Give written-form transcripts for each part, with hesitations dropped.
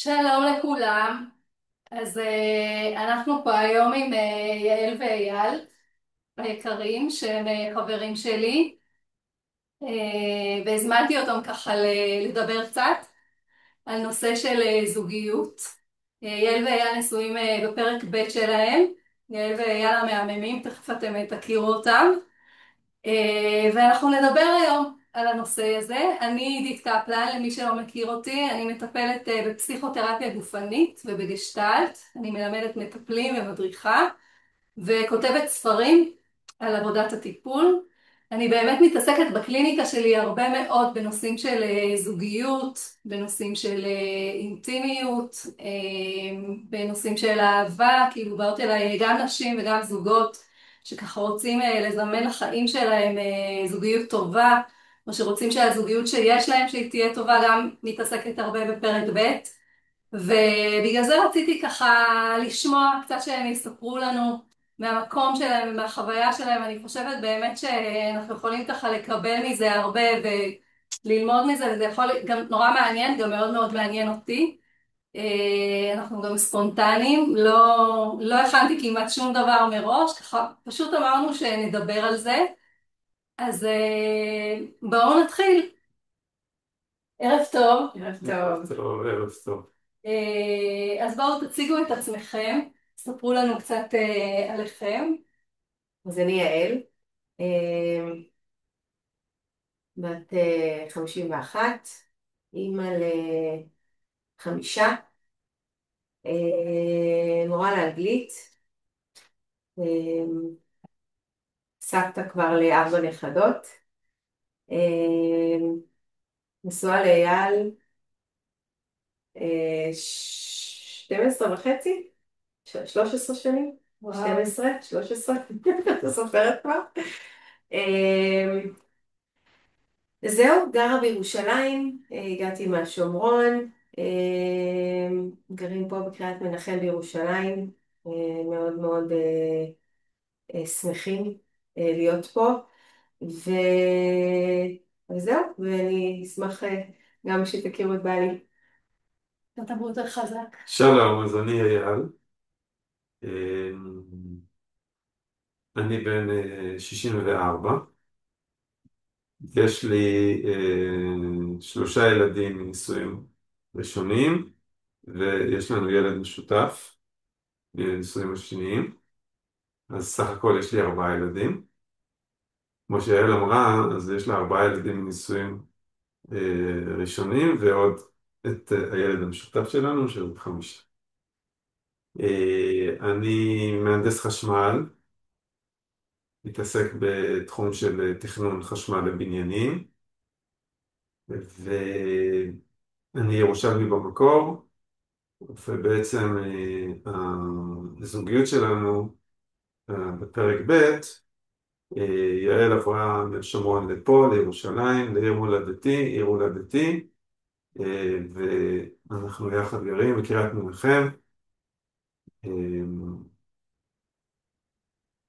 שלום לכולם. אנחנו פה היום עם יעל ואייל היקרים שהם חברים שלי, והזמנתי אותם ככה לדבר קצת על נושא של זוגיות. יעל ואייל נשואים בפרק ב' שלהם. יעל ואייל המהממים, תכף אתם תכירו אותם. ואנחנו נדבר היום על הנושא הזה. אני עידית קפלן, למי שלא מכיר אותי, אני מטפלת בפסיכותרפיה גופנית ובגשטלט. אני מלמדת מטפלים ומדריכה וכותבת ספרים על עבודת הטיפול. אני באמת מתעסקת בקליניקה שלי הרבה מאוד בנושאים של זוגיות, בנושאים של אינטימיות, בנושאים של אהבה. כאילו באות אליי גם נשים וגם זוגות שככה רוצים לזמן לחיים שלהם זוגיות טובה, או שרוצים שהזוגיות שיש להם שהיא תהיה טובה. גם מתעסקת הרבה בפרק ב', ובגלל זה רציתי ככה לשמוע קצת שהם יספרו לנו מהמקום שלהם ומהחוויה שלהם. אני חושבת באמת שאנחנו יכולים ככה לקבל מזה הרבה וללמוד מזה, וזה יכול גם נורא מעניין, גם מאוד מאוד מעניין אותי. אנחנו גם ספונטניים, לא הכנתי כמעט שום דבר מראש, ככה פשוט אמרנו שנדבר על זה. אז בואו נתחיל. ערב טוב. ערב טוב. טוב, ערב טוב. אז בואו תציגו את עצמכם, ספרו לנו קצת עליכם. אז אני יעל, בת 51, אימא ל5, מורה לאנגלית, אה, סבתא כבר ל4 נכדות, נשואה לאייל 12 וחצי, 13 שנים, וואו. 12, 13, אתה סופרת כבר. זהו, גרה בירושלים, הגעתי מהשומרון, גרים פה בקריית מנחם בירושלים, מאוד מאוד שמחים להיות פה, ו... וזהו, ואני אשמח גם שתכירו את בעלי. תדברו יותר חזק. שלום, אז אני אייל. אמ, אני בן 64. יש לי 3 ילדים מנישואים ראשונים, ויש לנו ילד משותף מנישואים השניים. אז סך הכל יש לי 4 ילדים. כמו שיעל אמרה, אז יש לה 4 ילדים מנישואים ראשונים, ועוד את הילד המשותף שלנו, שהוא 5. אני מהנדס חשמל, מתעסק בתחום של תכנון חשמל לבניינים, ואני ירושלמי במקור, ובעצם הזוגיות שלנו בפרק ב', יעל עברה מהשומרון לפה, לירושלים, עיר הולדתי, ואנחנו יחד גרים בקריית מנחם,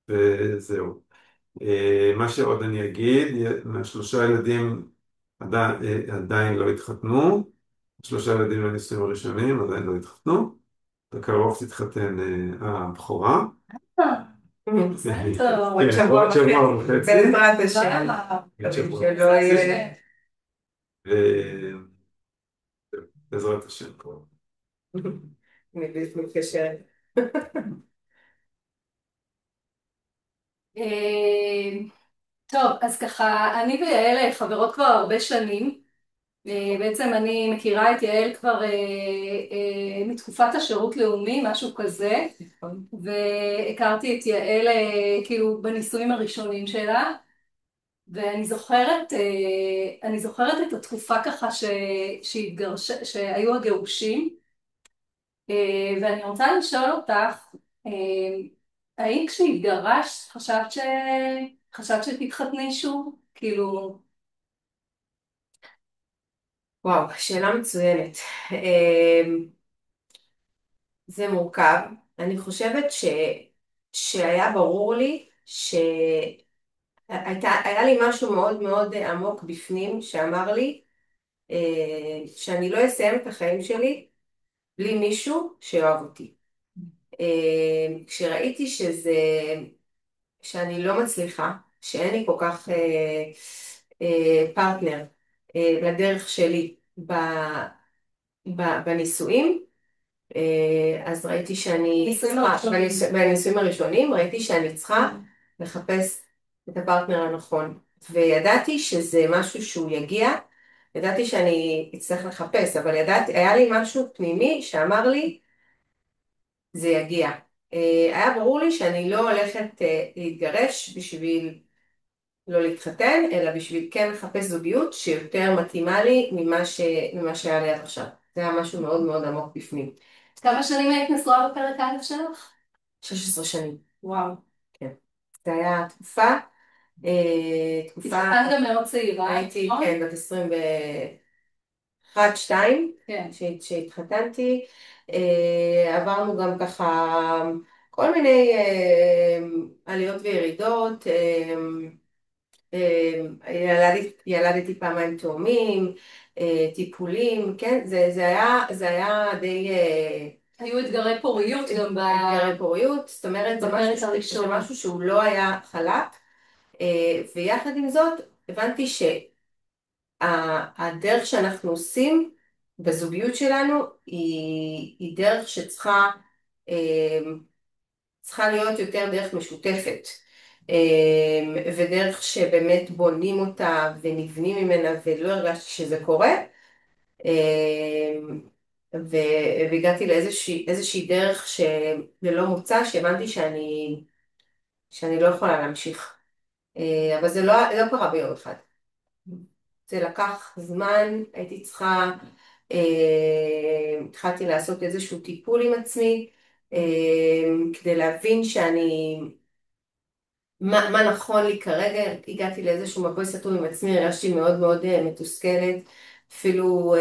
וזהו. מה שעוד אני אגיד, מה3 ילדים עדיין לא התחתנו, 3 ילדים לנישואים הראשונים עדיין לא התחתנו, בקרוב תתחתן הבכורה. מזל טוב. עוד כן, שבוע עוד שבוע וחצי, וחצי. בעזרת השם. וואו. עוד שבוע שלא וחצי. יהיה. ובעזרת השם. אני בדיוק מתקשרת. אה, טוב, אז ככה, אני ויעל חברות כבר הרבה שנים. בעצם אני מכירה את יעל כבר מתקופת השירות לאומי, משהו כזה. והכרתי את יעל כאילו בנישואים הראשונים שלה. ואני זוכרת, אני זוכרת את התקופה ככה שהיו הגירושים. ואני רוצה לשאול אותך, האם כשהתגרשת חשבת שתתחתני שוב? כאילו... וואו, שאלה מצוינת. זה מורכב. אני חושבת שהיה ברור לי היה לי משהו מאוד מאוד עמוק בפנים שאמר לי שאני לא אסיים את החיים שלי בלי מישהו שאוהב אותי. כשראיתי שאני לא מצליחה, שאין לי כל כך פרטנר לדרך שלי בנישואים, אז ראיתי שאני צריכה, בנישואים הראשונים ראיתי שאני צריכה לחפש את הפרטנר הנכון. וידעתי שזה משהו שהוא יגיע, ידעתי שאני אצטרך לחפש, אבל היה לי משהו פנימי שאמר לי, זה יגיע. היה ברור לי שאני לא הולכת להתגרש בשביל לא להתחתן, אלא בשביל כן לחפש זוגיות שיותר מתאימה לי ממה שהיה לי עד עכשיו. זה היה משהו מאוד מאוד עמוק בפנים. כמה שנים היית נשואה בפרק א' שלך? 16 שנים. וואו. כן. זה היה תקופה, התחתנת גם מאוד צעירה, הייתי, נכון? כן, בת 21, 2, כן. שהתחתנתי. עברנו גם ככה כל מיני עליות וירידות. ילדתי פעמיים תאומים, טיפולים, כן, זה היה די... היו אתגרי פוריות גם אתגרי פוריות, זאת אומרת, בפרק זה הראשון. משהו שהוא לא היה חלק, ויחד עם זאת, הבנתי שהדרך שאנחנו עושים בזוגיות שלנו היא דרך צריכה להיות יותר דרך משותפת, ודרך שבאמת בונים אותה ונבנים ממנה, ולא הרגשתי שזה קורה, והגעתי לאיזושהי דרך ללא מוצא, שהבנתי שאני לא יכולה להמשיך. אבל זה לא קרה ביום אחד. זה לקח זמן, הייתי צריכה, התחלתי לעשות איזשהו טיפול עם עצמי, כדי להבין מה נכון לי כרגע. הגעתי לאיזשהו מבוי סתום עם עצמי, הרגשתי מאוד מאוד מתוסכלת, אפילו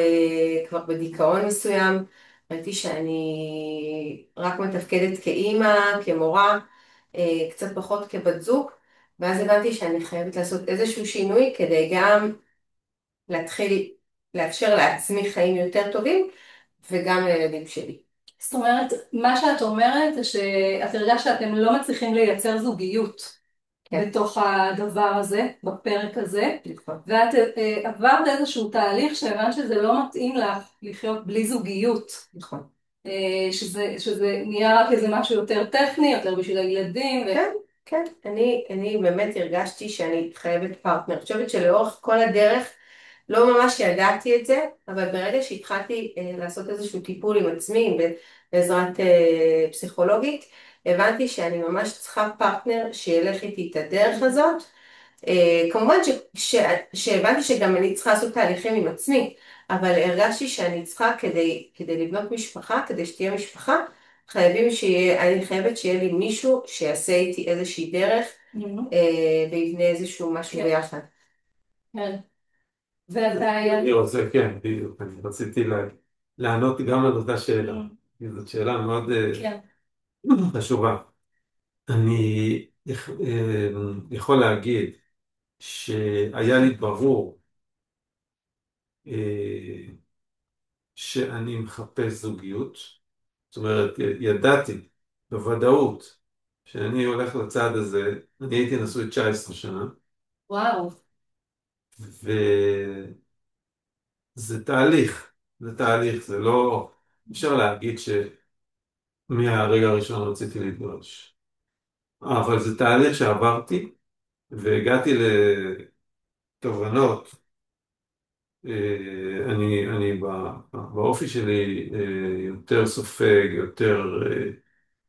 כבר בדיכאון מסוים. ראיתי שאני רק מתפקדת כאימא, כמורה, קצת פחות כבת זוג, ואז הבנתי שאני חייבת לעשות איזשהו שינוי כדי גם להתחיל לאפשר לעצמי חיים יותר טובים, וגם לילדים שלי. זאת אומרת, מה שאת אומרת זה שאת הרגשת שאתם לא מצליחים לייצר זוגיות כן. בתוך הדבר הזה, בפרק הזה, נכון. ואת עברת איזשהו תהליך שהבנת שזה לא מתאים לך לחיות בלי זוגיות. נכון. שזה נהיה רק איזה משהו יותר טכני, יותר בשביל הילדים. כן, כן. אני באמת הרגשתי שאני חייבת פרטנר. אני חושבת שלאורך כל הדרך לא ממש ידעתי את זה, אבל ברגע שהתחלתי לעשות איזשהו טיפול עם עצמי בעזרת פסיכולוגית, הבנתי שאני ממש צריכה פרטנר שילך איתי את הדרך הזאת. כמובן שהבנתי שגם אני צריכה לעשות תהליכים עם עצמי, אבל הרגשתי שאני צריכה כדי לבנות משפחה, כדי שתהיה משפחה, אני חייבת שיהיה לי מישהו שיעשה איתי איזושהי דרך, ויבנה איזשהו משהו ביחד. כן. ואתה היה... אני רוצה, כן, בדיוק, אני רציתי לענות גם על אותה שאלה. זאת שאלה מאוד כן. חשובה. אני יכול להגיד שהיה לי ברור שאני מחפש זוגיות. זאת אומרת, ידעתי בוודאות שאני הולך לצד הזה. אני הייתי נשוי 19 שנה, וואו. וזה תהליך, זה לא, אפשר להגיד שמהרגע הראשון רציתי להתגרש. אבל זה תהליך שעברתי, והגעתי לתובנות. אני באופי שלי יותר סופג,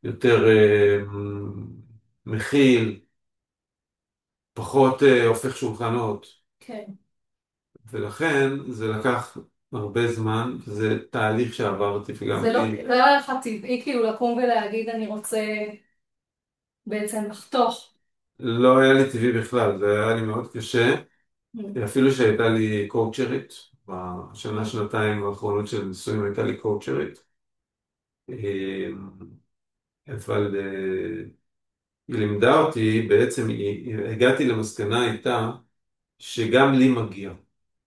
יותר מכיל, פחות הופך שולחנות, כן. ולכן זה לקח הרבה זמן, זה תהליך שעברתי וגם זה לא היה לך טבעי כאילו לקום ולהגיד אני רוצה בעצם לחתוך. לא היה לי טבעי בכלל, זה היה לי מאוד קשה, אפילו שהייתה לי קואוצ'רית, בשנה שנתיים האחרונות של נישואים הייתה לי קואוצ'רית, אבל היא לימדה אותי, בעצם הגעתי למסקנה איתה שגם לי מגיע.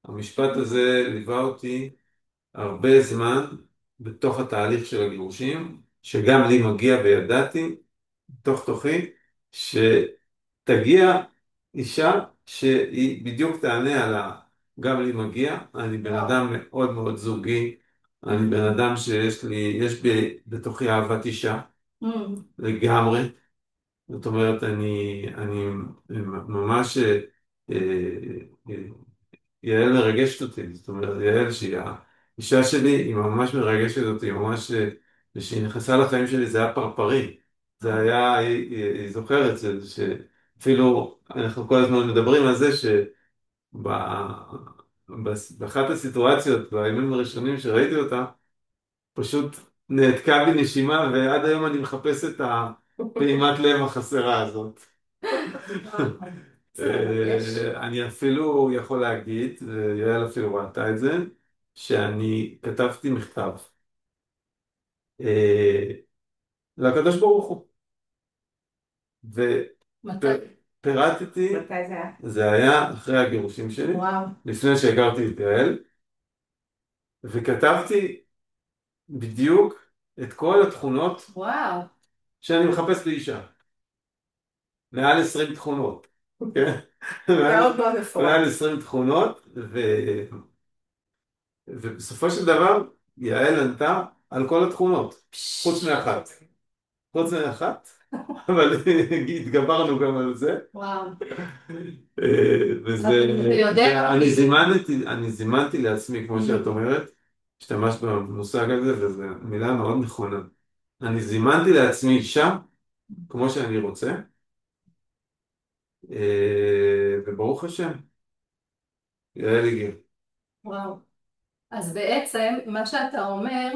המשפט הזה ליווה אותי הרבה זמן, בתוך התהליך של הגירושים, שגם לי מגיע וידעתי, תוך תוכי, שתגיע אישה שהיא בדיוק תענה על גם לי מגיע, אני בן אדם מאוד מאוד זוגי, אני בן אדם יש בתוכי אהבת אישה, לגמרי. זאת אומרת, אני ממש, אה, אה, יעל מרגשת אותי, זאת אומרת, יעל שהיא האישה שלי, היא ממש מרגשת אותי, ממש, כשהיא נכנסה לחיים שלי זה היה פרפרי, זה היה, היא זוכרת, שאפילו אנחנו כל הזמן מדברים על זה שבאחת הסיטואציות, בימים הראשונים שראיתי אותה, פשוט נעתקה בי נשימה, ועד היום אני מחפש את הפעימת לב החסרה הזאת. אני אפילו יכול להגיד, ויעל אפילו ראתה את זה, שאני כתבתי מכתב לקדוש ברוך הוא, מתי? ופירטתי, מתי זה היה? זה היה אחרי הגירושים שלי, וואו. לפני שהכרתי את יעל, וכתבתי בדיוק את כל התכונות וואו. שאני מחפש באישה. מעל 20 תכונות, כן? מאוד מאוד מפורט. מעל 20 תכונות, ובסופו של דבר יעל ענתה על כל התכונות, חוץ מאחת. חוץ מאחת, אבל התגברנו גם על זה. וואו. וזה, אתה יודע, אני זימנתי לעצמי, כמו שאת אומרת, השתמשת במושג הזה, וזו מילה מאוד נכונה. אני זימנתי לעצמי אישה, כמו שאני רוצה, וברוך השם, יעל הגיע. וואו. אז בעצם מה שאתה אומר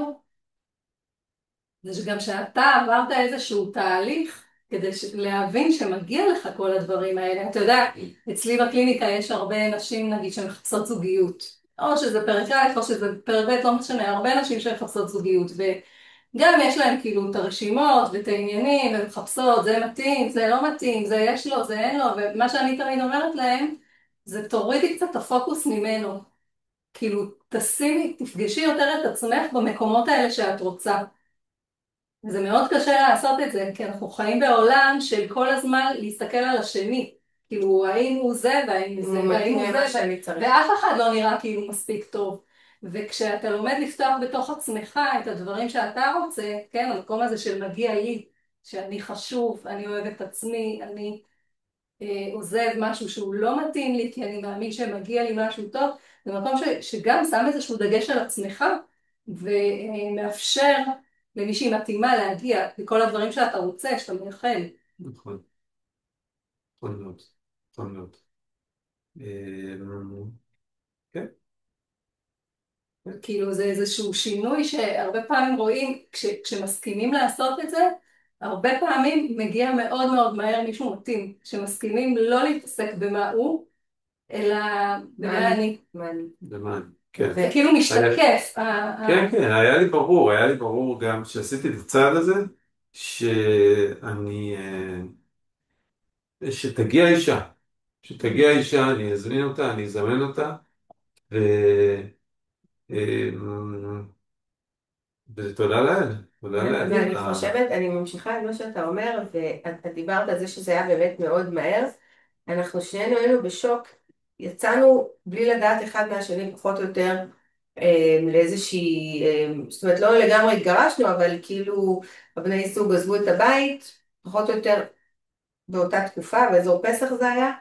זה שגם שאתה עברת איזשהו תהליך כדי להבין שמגיע לך כל הדברים האלה. אתה יודע, אצלי בקליניקה יש הרבה נשים נגיד שמחפשות זוגיות. או שזה פרק א' או שזה פרק ב', לא משנה, הרבה נשים שמחפשות זוגיות. וגם יש להם כאילו את הרשימות ואת העניינים, ומחפשות, זה מתאים, זה לא מתאים, זה יש לו, זה אין לו, ומה שאני תמיד אומרת להם, זה תורידי קצת את הפוקוס ממנו. כאילו, תפגשי יותר את עצמך במקומות האלה שאת רוצה. זה מאוד קשה לעשות את זה, כי אנחנו חיים בעולם של כל הזמן להסתכל על השני. כאילו, האם הוא זה והאם הוא זה והאם הוא זה, ואף אחד לא נראה כאילו מספיק טוב. וכשאתה לומד לפתוח בתוך עצמך את הדברים שאתה רוצה, כן, המקום הזה של מגיע לי, שאני חשוב, אני אוהב את עצמי, אני עוזב משהו שהוא לא מתאים לי, כי אני מאמין שמגיע לי משהו טוב, זה מקום שגם שם איזשהו דגש על עצמך, ומאפשר למישהי מתאימה להגיע לכל הדברים שאתה רוצה, שאתה מייחל. נכון, נכון מאוד, נכון מאוד. כן. כאילו זה איזשהו שינוי שהרבה פעמים רואים, כשמסכימים לעשות את זה, הרבה פעמים מגיע מאוד מאוד מהר מישהו מתאים, שמסכימים לא להתעסק במה הוא, אלא במה אני. למען, כן. זה כאילו משתקף. כן, כן, היה לי ברור גם שעשיתי את הצעד הזה, שאני, שתגיע אישה, שתגיע אישה, אני אזמין אותה, אני אזמן אותה, ו... ותודה לאל, תודה לאל. ואני חושבת, אני ממשיכה את מה שאתה אומר, ואתה דיברת על זה שזה היה באמת מאוד מהר. אנחנו שנינו היינו בשוק, יצאנו בלי לדעת אחד מהשני פחות או יותר לאיזושהי, זאת אומרת לא לגמרי התגרשנו, אבל כאילו הבני זוג עזבו את הבית, פחות או יותר באותה תקופה, באזור פסח זה היה,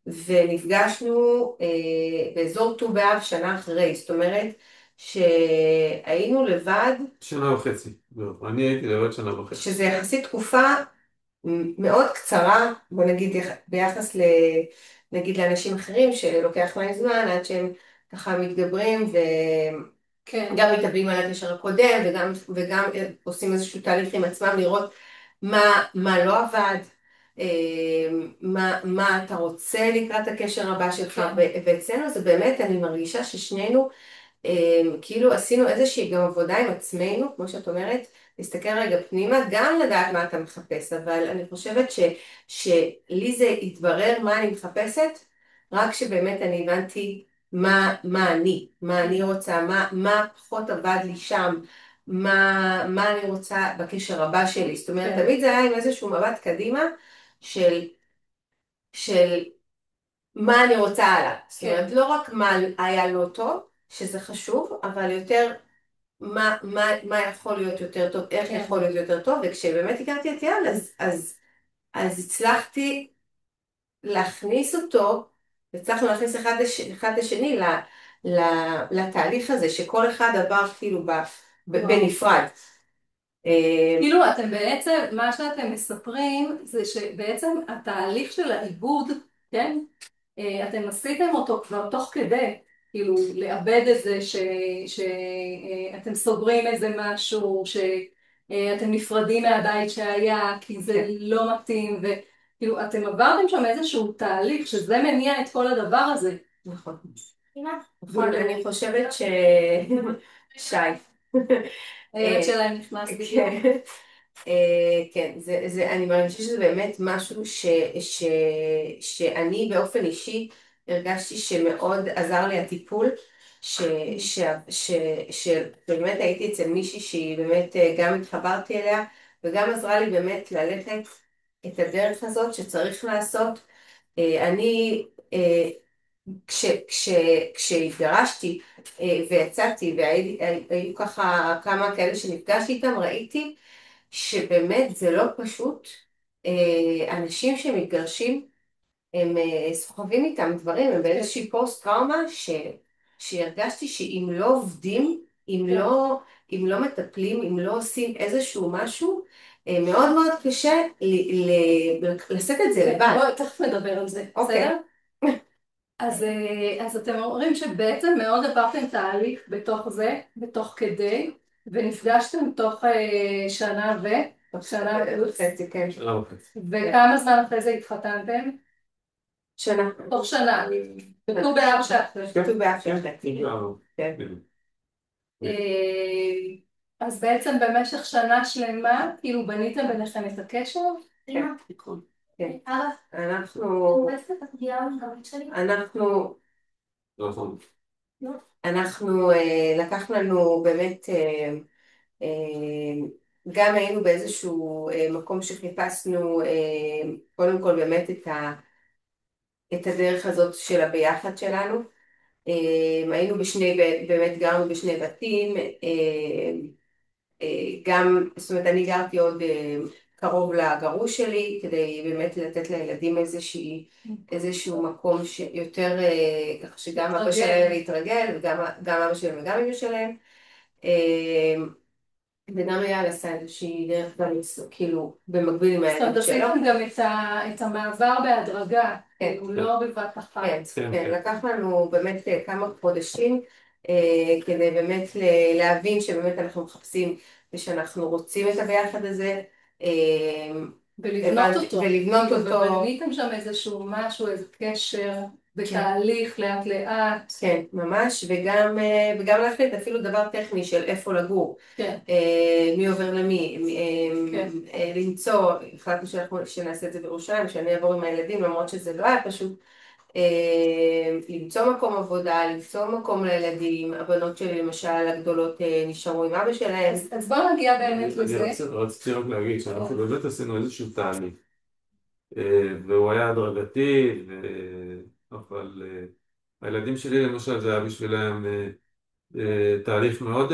ונפגשנו באזור ט"ו באב שנה אחרי, זאת אומרת שהיינו לבד. שנה וחצי, אני הייתי לבד שנה וחצי. שזה יחסית תקופה מאוד קצרה, בוא נגיד ביחס נגיד לאנשים אחרים שלוקח להם זמן עד שהם ככה מתגברים וגם מתאבלים על הקשר הקודם וגם עושים איזשהו תהליך עם עצמם לראות מה לא עבד, מה אתה רוצה לקראת הקשר הבא שלך, ואצלנו זה באמת אני מרגישה ששנינו כאילו עשינו איזושהי גם עבודה עם עצמנו, כמו שאת אומרת, להסתכל רגע פנימה, גם לדעת מה אתה מחפש, אבל אני חושבת שלי זה התברר מה אני מחפשת, רק שבאמת אני הבנתי מה אני רוצה, מה פחות עבד לי שם, מה אני רוצה בקשר הבא שלי. זאת אומרת, כן, תמיד זה היה עם איזשהו מבט קדימה של, של מה אני רוצה הלאה. זאת כן, אומרת, לא רק מה היה לא טוב, שזה חשוב, אבל יותר מה יכול להיות יותר טוב, איך כן. יכול להיות יותר טוב, וכשבאמת הכרתי את יעל, אז הצלחתי להכניס אותו, הצלחנו להכניס אחד את השני לתהליך הזה, שכל אחד עבר כאילו וואו. בנפרד. אה, כאילו אתם בעצם, מה שאתם מספרים זה שבעצם התהליך של העיבוד, כן? אתם עשיתם אותו כבר תוך כדי, כאילו לאבד את זה שאתם סוגרים איזה משהו, שאתם נפרדים מהבית שהיה כי זה כן, לא מתאים, וכאילו אתם עברתם שם איזשהו תהליך שזה מניע את כל הדבר הזה. נכון. נכון, כאילו, אני חושבת שי. הילד שלהם נכנס בדיוק. כן, כן, אני מרגישה שזה באמת משהו שאני באופן אישי הרגשתי שמאוד עזר לי הטיפול, שבאמת הייתי אצל מישהי שהיא באמת גם התחברתי אליה וגם עזרה לי באמת ללכת את הדרך הזאת שצריך לעשות. אני כשהתגרשתי ויצאתי והיו ככה כמה כאלה שנפגשתי איתם, ראיתי שבאמת זה לא פשוט. אנשים שמתגרשים, הם סוחבים איתם דברים, הם באיזושהי פוסט טראומה שהרגשתי שאם לא עובדים, כן. אם לא מטפלים, אם לא עושים איזשהו משהו, מאוד מאוד קשה לשאת את זה כן, לבד. בואי, תכף נדבר על זה, אוקיי, בסדר? אז אתם אומרים שבעצם מאוד עברתם תהליך בתוך זה, בתוך כדי, ונפגשתם תוך שנה שנה פלוס, חצי, כן. שנה וחצי. וכמה זמן אחרי זה התחתנתם? שנה. תוך שנה, בט"ו באב שאחרי. כן, כתוב באף כן, אחד. כן. בדיוק. אה, אז בעצם במשך שנה שלמה, כאילו בניתם ביניכם את הקשר? כן. כן. אנחנו נכון. אנחנו לקח לנו באמת, אה, גם היינו באיזשהו מקום שחיפשנו קודם כל באמת את הדרך הזאת של הביחד שלנו. היינו באמת גרנו בשני בתים, גם, זאת אומרת, אני גרתי עוד קרוב לגרוש שלי, כדי באמת לתת לילדים איזשהו מקום שיותר, ככה שגם אבא שלהם להתרגל, וגם אבא שלהם וגם אמא שלהם. וגם אייל עשה איזושהי דרך גם כאילו במקביל עם זאת אומרת, הילדים שלו. עשיתם גם את המעבר בהדרגה, כן, כאילו לא בבת אחת. כן, כן, כן, כן. לקח לנו באמת כמה חודשים כדי באמת להבין שבאמת אנחנו מחפשים ושאנחנו רוצים את הביחד הזה. ולבנות אותו. ולבנות כאילו, אותו. ובניתם שם איזשהו משהו, איזה קשר, בתהליך לאט לאט. כן, ממש, וגם להחליט אפילו דבר טכני של איפה לגור. כן, מי עובר למי, כן. למצוא, החלטנו שנעשה את זה בירושלים, שאני אעבור עם הילדים, למרות שזה לא היה פשוט. למצוא מקום עבודה, למצוא מקום לילדים, הבנות שלי למשל הגדולות נשארו עם אבא שלהם. אז בואו נגיע באמת אני לזה. רציתי רק להגיד שאנחנו באמת עשינו איזשהו תהליך, והוא היה הדרגתי, אבל הילדים שלי למשל זה היה בשבילם תהליך מאוד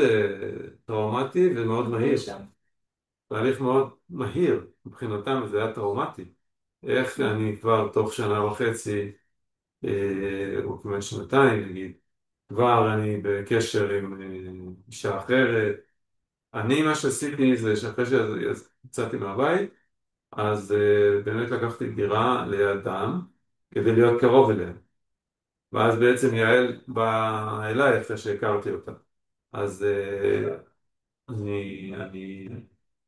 טראומטי ומאוד מהיר. תהליך מאוד מהיר, מבחינתם זה היה טראומטי. איך אני כבר תוך שנה וחצי, או כמעט שנתיים נגיד, כבר אני בקשר עם אישה אחרת. אני מה שעשיתי זה שאחרי שיצאתי מהבית, אז באמת לקחתי דירה לידם כדי להיות קרוב אליהם. ואז בעצם יעל באה אליי אחרי שהכרתי אותה. אז אני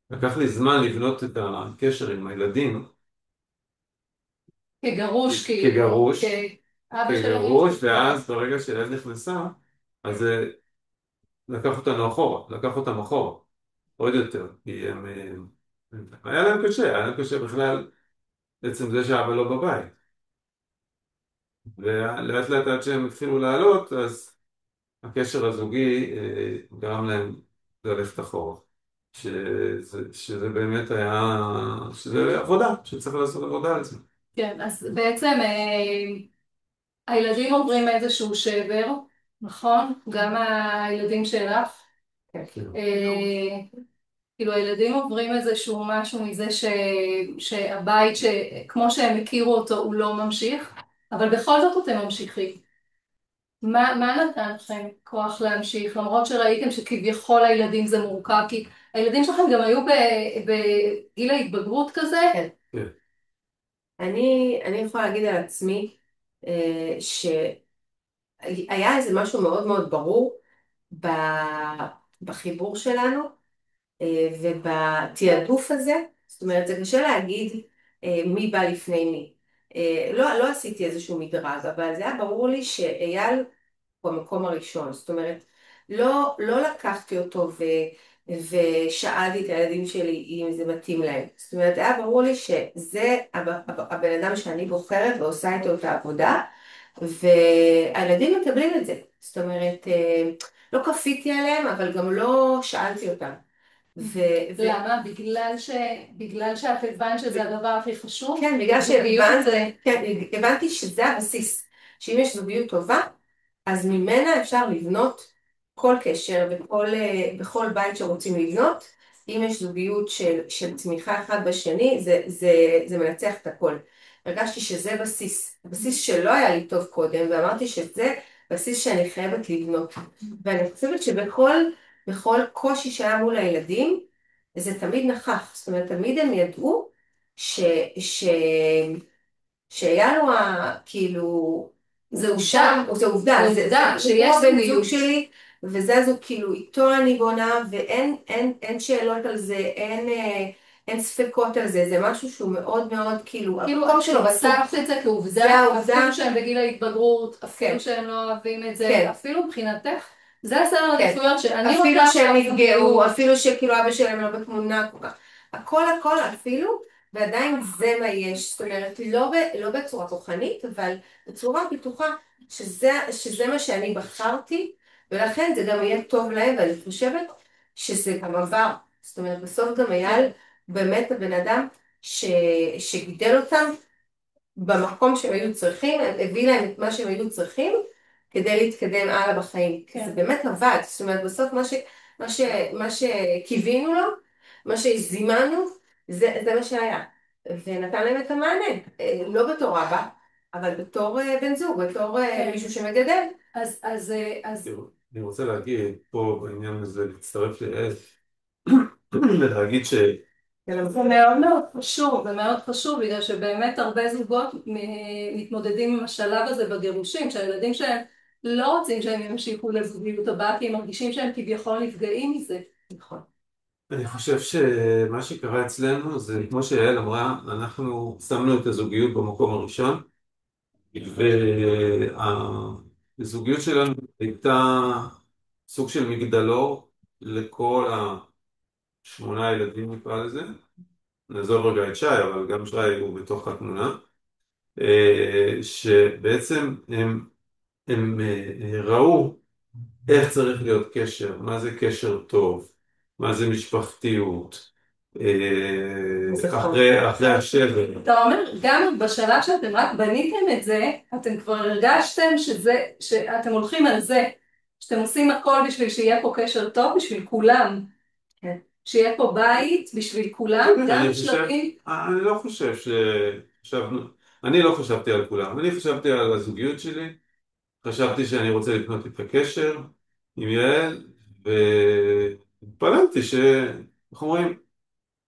לקח לי זמן לבנות את הקשר עם הילדים כגרוש, כאילו. כגרוש, כאבא שלהם. כגרוש, ואז ברגע שיעל נכנסה, אז זה לקח אותם אחורה, עוד יותר, כי היה להם קשה בכלל, בעצם זה שאבא לא בבית. ולאט לאט עד שהם התחילו לעלות, אז הקשר הזוגי גרם להם ללכת אחורה. שזה באמת היה, שזה עבודה, שצריך לעשות עבודה על זה. כן, אז בעצם הילדים עוברים איזשהו שבר, נכון? גם הילדים שלך. כן. כאילו הילדים עוברים איזשהו משהו מזה שהבית, כמו שהם הכירו אותו, הוא לא ממשיך, אבל בכל זאת אתם ממשיכים. מה נתן לכם כוח להמשיך, למרות שראיתם שכביכול הילדים זה מורכב, כי הילדים שלכם גם היו בגיל ההתבגרות כזה? כן. כן. אני יכולה להגיד על עצמי שהיה איזה משהו מאוד מאוד ברור בחיבור שלנו ובתעדוף הזה. זאת אומרת, זה קשה להגיד מי בא לפני מי. לא עשיתי איזשהו מדרג, אבל זה היה ברור לי שאייל הוא המקום הראשון. זאת אומרת, לא לקחתי אותו ושאלתי את הילדים שלי אם זה מתאים להם. זאת אומרת, היה ברור לי שזה הבן אדם שאני בוחרת ועושה איתו את העבודה, והילדים מקבלים את זה. זאת אומרת, לא כפיתי עליהם, אבל גם לא שאלתי אותם. למה? בגלל שאת הבנת שזה הדבר הכי חשוב? כן, בגלל שהבנתי שזה הבסיס, שאם יש זוגיות טובה, אז ממנה אפשר לבנות כל קשר בכל בית שרוצים לבנות. אם יש זוגיות של תמיכה אחד בשני, זה מנצח את הכל. הרגשתי שזה בסיס, הבסיס שלא היה לי טוב קודם, ואמרתי שזה בסיס שאני חייבת לבנות. ואני חושבת בכל קושי שהיה מול הילדים, זה תמיד נכח. זאת אומרת, תמיד הם ידעו ש, ש, שהיה לו כאילו, זה עובדה, זה עובדה, זה עובדה, שיש הוא הבן זוג זוגיות. שלי, וזה הזוג, כאילו איתו אני בונה, ואין שאלות על זה, אין ספקות על זה, זה משהו שהוא מאוד מאוד כאילו, המקום שלו בסוף, הצבת את זה זה כעובדה, העובדה. אפילו שהם בגיל ההתבגרות, אפילו כן. שהם לא אוהבים את זה, כן. אפילו מבחינתך, זה הסדר כן. העדיפויות שאני אפילו רוצה שהם שהם נפגעו, אפילו שכאילו אבא שלהם לא בתמונה כל כך, הכל אפילו, ועדיין זה מה יש. זאת אומרת, לא בצורה כוחנית, אבל בצורה בטוחה שזה מה שאני בחרתי, ולכן זה גם יהיה טוב להם, ואני חושבת שזה גם עבר. זאת אומרת, בסוף גם אייל באמת הבן אדם שגידל אותם במקום שהם היו צריכים, הביא להם את מה שהם היו צריכים כדי להתקדם הלאה בחיים. כן. זה באמת עבד. זאת אומרת, בסוף מה שקיווינו לו, מה שזימנו, זה מה שהיה. ונתן להם את המענה, לא בתור אבא, אבל בתור בן זוג, בתור מישהו שמגדל. אז אני רוצה להגיד פה בעניין הזה, להצטרף ולהגיד זה מאוד מאוד חשוב, זה מאוד חשוב, בגלל שבאמת הרבה זוגות מתמודדים עם השלב הזה בגירושים, שהילדים שלהם לא רוצים שהם ימשיכו לזוגיות הבאה, כי הם מרגישים שהם כביכול נפגעים מזה. נכון. אני חושב שמה שקרה אצלנו זה, כמו שיעל אמרה, אנחנו שמנו את הזוגיות במקום הראשון, והזוגיות שלנו הייתה סוג של מגדלור לכל השמונה ילדים, נקרא לזה. נעזוב רגע את שי, אבל גם שי הוא בתוך התמונה. שבעצם הם ראו איך צריך להיות קשר, מה זה קשר טוב, מה זה משפחתיות, אחרי השבר. אתה אומר, גם בשלב שאתם רק בניתם את זה, אתם כבר הרגשתם שאתם הולכים על זה, שאתם עושים הכל בשביל שיהיה פה קשר טוב, בשביל כולם. כן. שיהיה פה בית בשביל כולם, גם שלבים. אני לא חושב שחשבנו, אני לא חשבתי על כולם, אני חשבתי על הזוגיות שלי, חשבתי שאני רוצה לקנות את הקשר עם יעל, והתפללתי איך אומרים,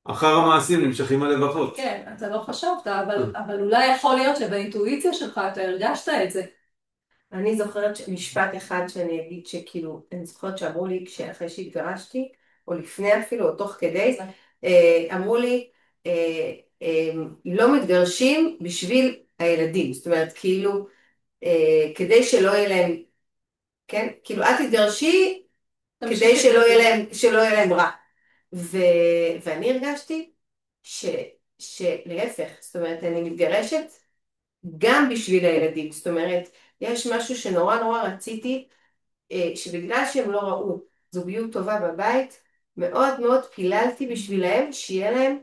אחר המעשים נמשכים הלבבות. כן, אתה לא חשבת, אבל אולי יכול להיות שבאינטואיציה שלך אתה הרגשת את זה. אני זוכרת משפט אחד שאני אגיד שכאילו, אני זוכרת שאמרו לי אחרי שהתגרשתי, או לפני אפילו, או תוך כדי, אמרו לי, לא מתגרשים בשביל הילדים. זאת אומרת, כאילו, כדי שלא יהיה להם, כן? כאילו, את תתגרשי כדי שלא יהיה להם רע. ואני הרגשתי שלהפך, זאת אומרת, אני מתגרשת גם בשביל הילדים. זאת אומרת, יש משהו שנורא נורא רציתי, שבגלל שהם לא ראו זוגיות טובה בבית, מאוד מאוד פיללתי בשבילהם, שיהיה להם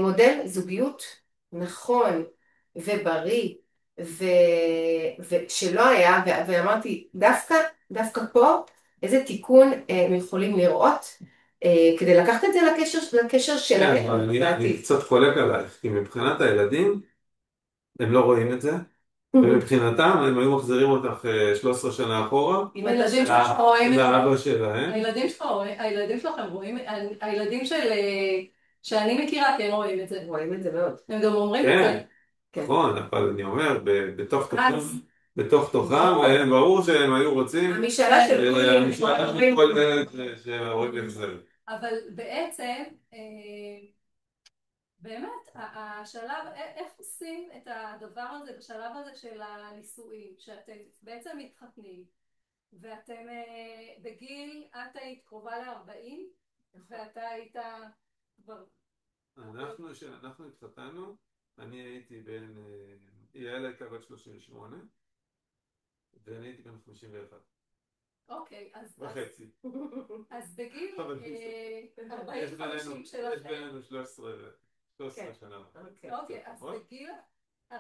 מודל זוגיות נכון ובריא, ו... ושלא היה, ואמרתי, דווקא פה, איזה תיקון הם יכולים לראות, כדי לקחת את זה לקשר כן, שלהם. אבל אני בעתיד. קצת חולק עלייך, כי מבחינת הילדים, הם לא רואים את זה, ומבחינתם הם היו מחזירים אותך 13 שנה אחורה, הילדים שלך רואים את זה. לאבא שלהם. הילדים שלכם רואים, הילדים שאני מכירה כן רואים את זה. רואים את זה מאוד. הם גם אומרים את כן, זה. כן. נכון, אבל אני אומר, אז בתוך תוכם, ברור שהם היו רוצים, המשאלה של המשפחה של כל ילד שההורים יחזרו. אבל בעצם, באמת, השלב, איך עושים את הדבר הזה בשלב הזה של הנישואים, שאתם בעצם מתחתנים, ואתם בגיל, את היית קרובה ל-40, ואתה היית כבר... כשאנחנו התחתנו, אני הייתי יעל הייתה בת 38, ואני הייתי בן 51. אוקיי, וחצי. אז בגיל אבל 40-50 יש שלכם, בינינו 13 שנה. אוקיי, אז בגיל 40-50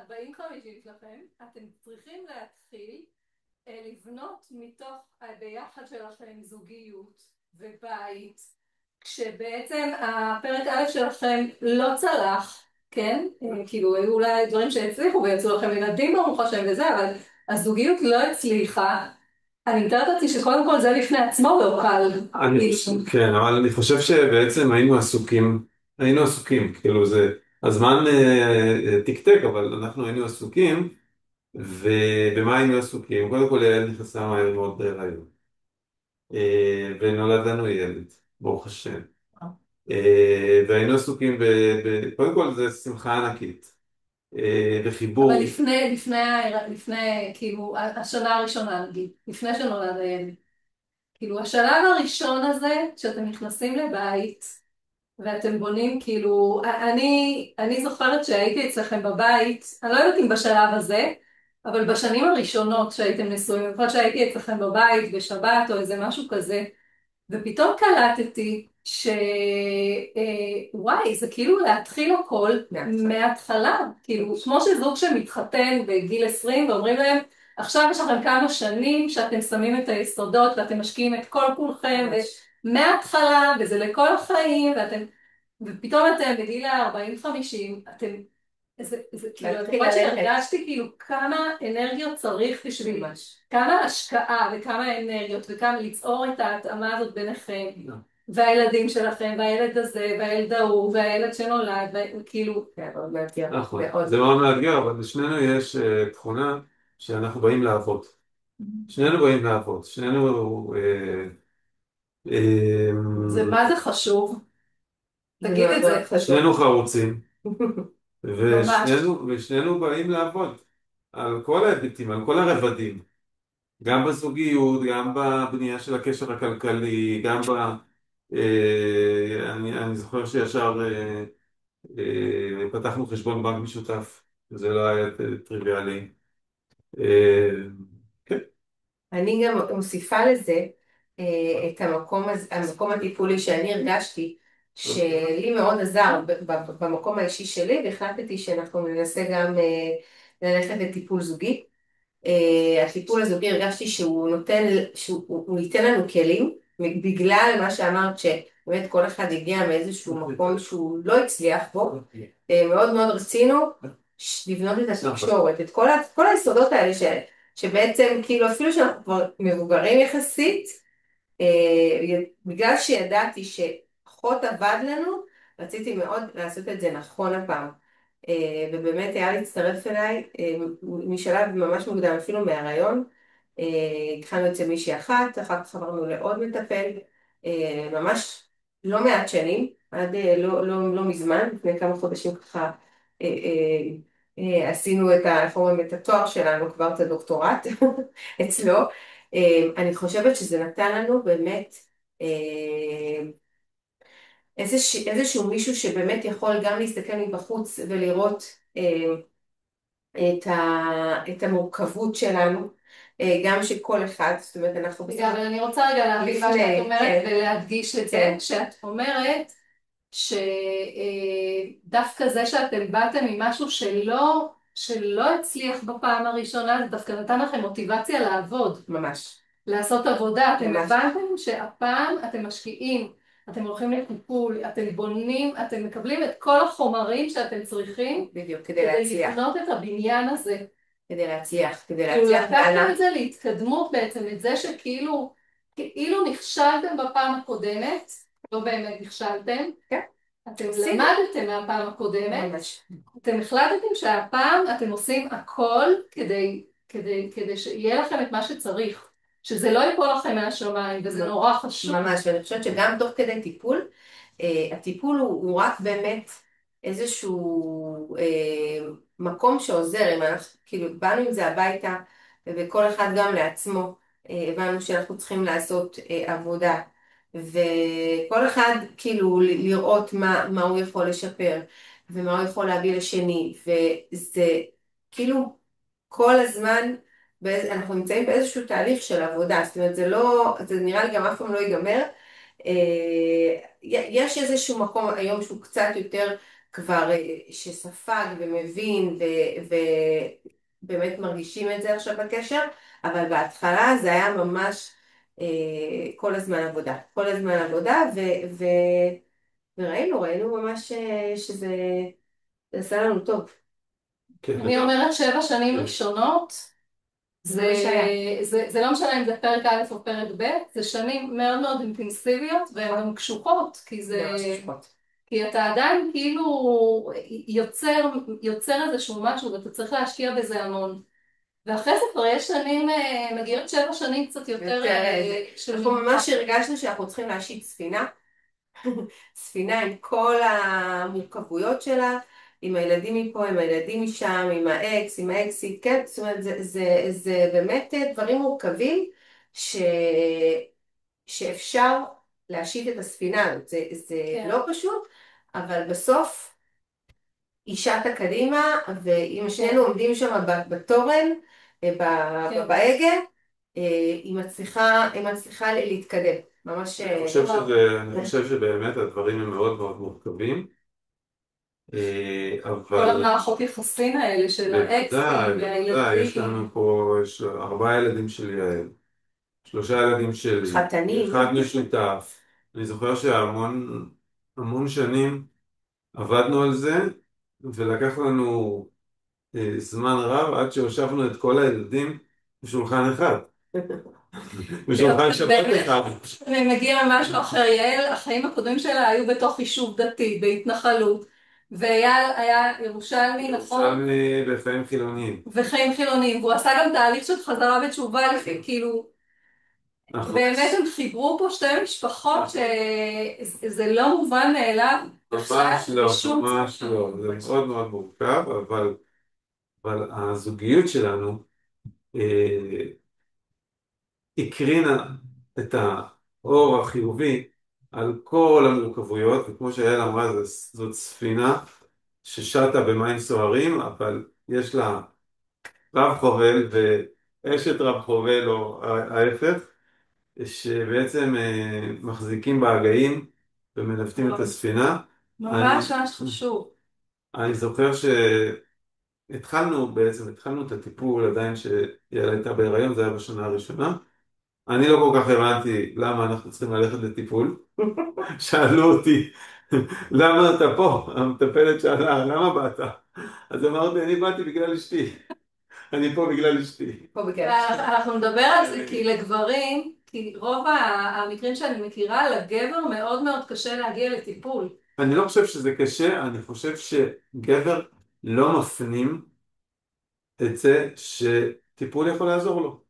שלכם, אתם צריכים להתחיל לבנות מתוך הביחד שלכם זוגיות ובית, כשבעצם הפרק א' שלכם לא צלח, כן? כאילו היו אולי דברים שהצליחו ויצאו לכם ילדים ברוך השם וזה, אבל הזוגיות לא הצליחה. אני מתארת אותי שקודם כל זה לפני עצמו לא קל. כן, אבל אני חושב שבעצם היינו עסוקים, כאילו הזמן תקתק, אבל אנחנו היינו עסוקים, ובמה היינו עסוקים? קודם כל יעל נכנסה מהר מאוד בהיריון, ונולד לנו ילד, ברוך השם. והיינו עסוקים קודם כל זה שמחה ענקית, בחיבור. אבל לפני, כאילו, השנה הראשונה נגיד, לפני שנולד הילד. כאילו, השלב הראשון הזה, שאתם נכנסים לבית, ואתם בונים, כאילו, אני זוכרת שהייתי אצלכם בבית, אני לא יודעת אם בשלב הזה, אבל בשנים הראשונות שהייתם נשואים, אני חושבת שהייתי אצלכם בבית בשבת או איזה משהו כזה, ופתאום קלטתי וואי, זה כאילו להתחיל הכל מההתחלה, כאילו כמו שזוג שמתחתן בגיל 20 ואומרים להם, עכשיו יש לכם כמה שנים שאתם שמים את היסודות ואתם משקיעים את כל כולכם מההתחלה וזה לכל החיים ופתאום אתם בגיל ה-40-50, זה כאילו, אני חושבת שהרגשתי כאילו כמה אנרגיות צריך בשביל כמה השקעה וכמה אנרגיות וכמה ליצור את ההתאמה הזאת ביניכם והילדים שלכם והילד הזה והילד ההוא והילד שנולד וכאילו נכון, זה מאוד מאתגר, אבל לשנינו יש תכונה שאנחנו באים לעבוד. שנינו באים לעבוד, זה מה זה חשוב? תגיד את זה. שנינו חרוצים, ממש. ושנינו באים לעבוד על כל ההיבטים, על כל הרבדים, גם בזוגיות, גם בבנייה של הקשר הכלכלי, גם אני זוכר שישר פתחנו חשבון בנק משותף, זה לא היה טריוויאלי. כן. אני גם מוסיפה לזה את המקום הטיפולי שאני הרגשתי שלי מאוד עזר במקום האישי שלי, והחלטתי שאנחנו ננסה גם ללכת לטיפול זוגי. הטיפול הזוגי הרגשתי שהוא ייתן לנו כלים, בגלל מה שאמרת שבאמת כל אחד הגיע מאיזשהו מקום שהוא לא הצליח בו. מאוד מאוד רצינו לבנות את התקשורת, את כל היסודות האלה שבעצם כאילו אפילו שאנחנו כבר מבוגרים יחסית, בגלל שידעתי שפחות עבד לנו, רציתי מאוד לעשות את זה נכון הפעם. ובאמת היה להצטרף אליי משלב ממש מוקדם, אפילו מההיריון. התחלנו אצל מישהי אחת, אחר כך עברנו לעוד מטפל, ממש לא מעט שנים, עד לא מזמן, לפני כמה חודשים ככה עשינו את התואר שלנו, כבר את הדוקטורט אצלו. אני חושבת שזה נתן לנו באמת איזשהו מישהו שבאמת יכול גם להסתכל מבחוץ ולראות את המורכבות שלנו, גם שכל אחד, זאת אומרת, אנחנו רגע, אבל אני רוצה רגע להבין מה שאת לפני, אומרת כן, ולהדגיש את זה, כן, שאת אומרת שדווקא זה שאתם באתם ממשהו שלא הצליח בפעם הראשונה, זה דווקא נתן לכם מוטיבציה לעבוד, ממש, לעשות עבודה. אתם ממש, הבנתם שהפעם אתם משקיעים, אתם הולכים לטיפול, אתם בונים, אתם מקבלים את כל החומרים שאתם צריכים בדיוק, כדי לבנות את הבניין הזה. כדי כאילו להצליח, לקחתם את זה להתקדמות בעצם, את זה כאילו נכשלתם בפעם הקודמת, לא באמת נכשלתם, כן, אתם עשינו, למדתם מהפעם הקודמת, ממש, אתם החלטתם שהפעם אתם עושים הכל כדי שיהיה לכם את מה שצריך, שזה לא ייפול לכם מהשמיים, וזה נורא חשוב. ממש, ואני חושבת שגם תוך כדי טיפול, הטיפול הוא רק באמת איזשהו מקום שעוזר, אם אנחנו כאילו באנו עם זה הביתה, וכל אחד גם לעצמו, הבנו שאנחנו צריכים לעשות עבודה, וכל אחד כאילו לראות מה הוא יכול לשפר, ומה הוא יכול להביא לשני, וזה כאילו כל הזמן, אנחנו נמצאים באיזשהו תהליך של עבודה, זאת אומרת זה לא, זה נראה לי גם אף פעם לא ייגמר. יש איזשהו מקום היום שהוא קצת יותר כבר שספג ומבין ובאמת מרגישים את זה עכשיו בקשר, אבל בהתחלה זה היה ממש כל הזמן עבודה, כל הזמן עבודה וראינו ממש שזה עשה לנו טוב. כן, אני אומרת 7 שנים ראשונות, זה מה שהיה. זה לא משנה אם זה פרק א' או פרק ב', זה שנים מאוד מאוד אינטנסיביות והן גם קשוחות, ממש קשוחות. כי אתה עדיין כאילו יוצר איזשהו משהו ואתה צריך להשקיע בזה המון. ואחרי זה כבר יש שנים, מגיעות 7 שנים קצת יותר של אנחנו מנוחה. ממש הרגשנו שאנחנו צריכים להשיט ספינה, ספינה עם כל המורכבויות שלה, עם הילדים מפה, עם הילדים משם, עם האקס, עם האקסית, כן, זאת אומרת, זה באמת דברים מורכבים ש... שאפשר להשיט את הספינה הזאת, זה כן, לא פשוט, אבל בסוף אישת קדימה, ואם כן, שנינו עומדים שם בתורן, כן. בהגה, היא מצליחה להתקדם, ממש, וואו. אני חושב שבאמת הדברים הם מאוד מאוד מורכבים, כל אבל המערכות יחסים האלה של בוודאי, האקסים בוודאי, יש והילדים. לנו פה 4 ילדים של יעל, 3 ילדים שלי, חתנים, אחד משותף. אני זוכר שהמון המון שנים עבדנו על זה, ולקח לנו זמן רב עד שהושבנו את כל הילדים בשולחן אחד, בשולחן שבת אחד. אני מגיעה ממשהו אחר. יעל, החיים הקודמים שלה היו בתוך יישוב דתי, בהתנחלות. ואייל היה ירושלמי, נכון? ירושלמי בחיים חילוניים. וחיים חילוניים. והוא עשה גם תהליך של חזרה בתשובה, כאילו, נכון. באמת הם חיברו פה 2 משפחות שזה לא מובן מאליו. ממש לא, בשום ממש צורה. לא. זה מאוד מאוד מורכב, אבל הזוגיות שלנו אה, הקרינה את האור החיובי על כל המורכבויות, וכמו שיעל אמרה, זאת ספינה ששטה במים סוערים, אבל יש לה רב חובל ואשת רב חובל, או ההפך, שבעצם מחזיקים בהגאים ומנווטים את הספינה. אני, ממש ממש חשוב. אני זוכר התחלנו את הטיפול עדיין שיעל הייתה בהיריון, זה היה בשנה הראשונה. אני לא כל כך הבנתי למה אנחנו צריכים ללכת לטיפול. שאלו אותי, למה אתה פה? המטפלת שאלה, למה באת? אז אמרתי, אני באתי בגלל אשתי. אני פה בגלל אשתי. פה בכיף. אנחנו נדבר על זה כי לגברים, כי רוב המקרים שאני מכירה, לגבר מאוד מאוד קשה להגיע לטיפול. אני לא חושב שזה קשה, אני חושב שגבר לא מפנים את זה שטיפול יכול לעזור לו.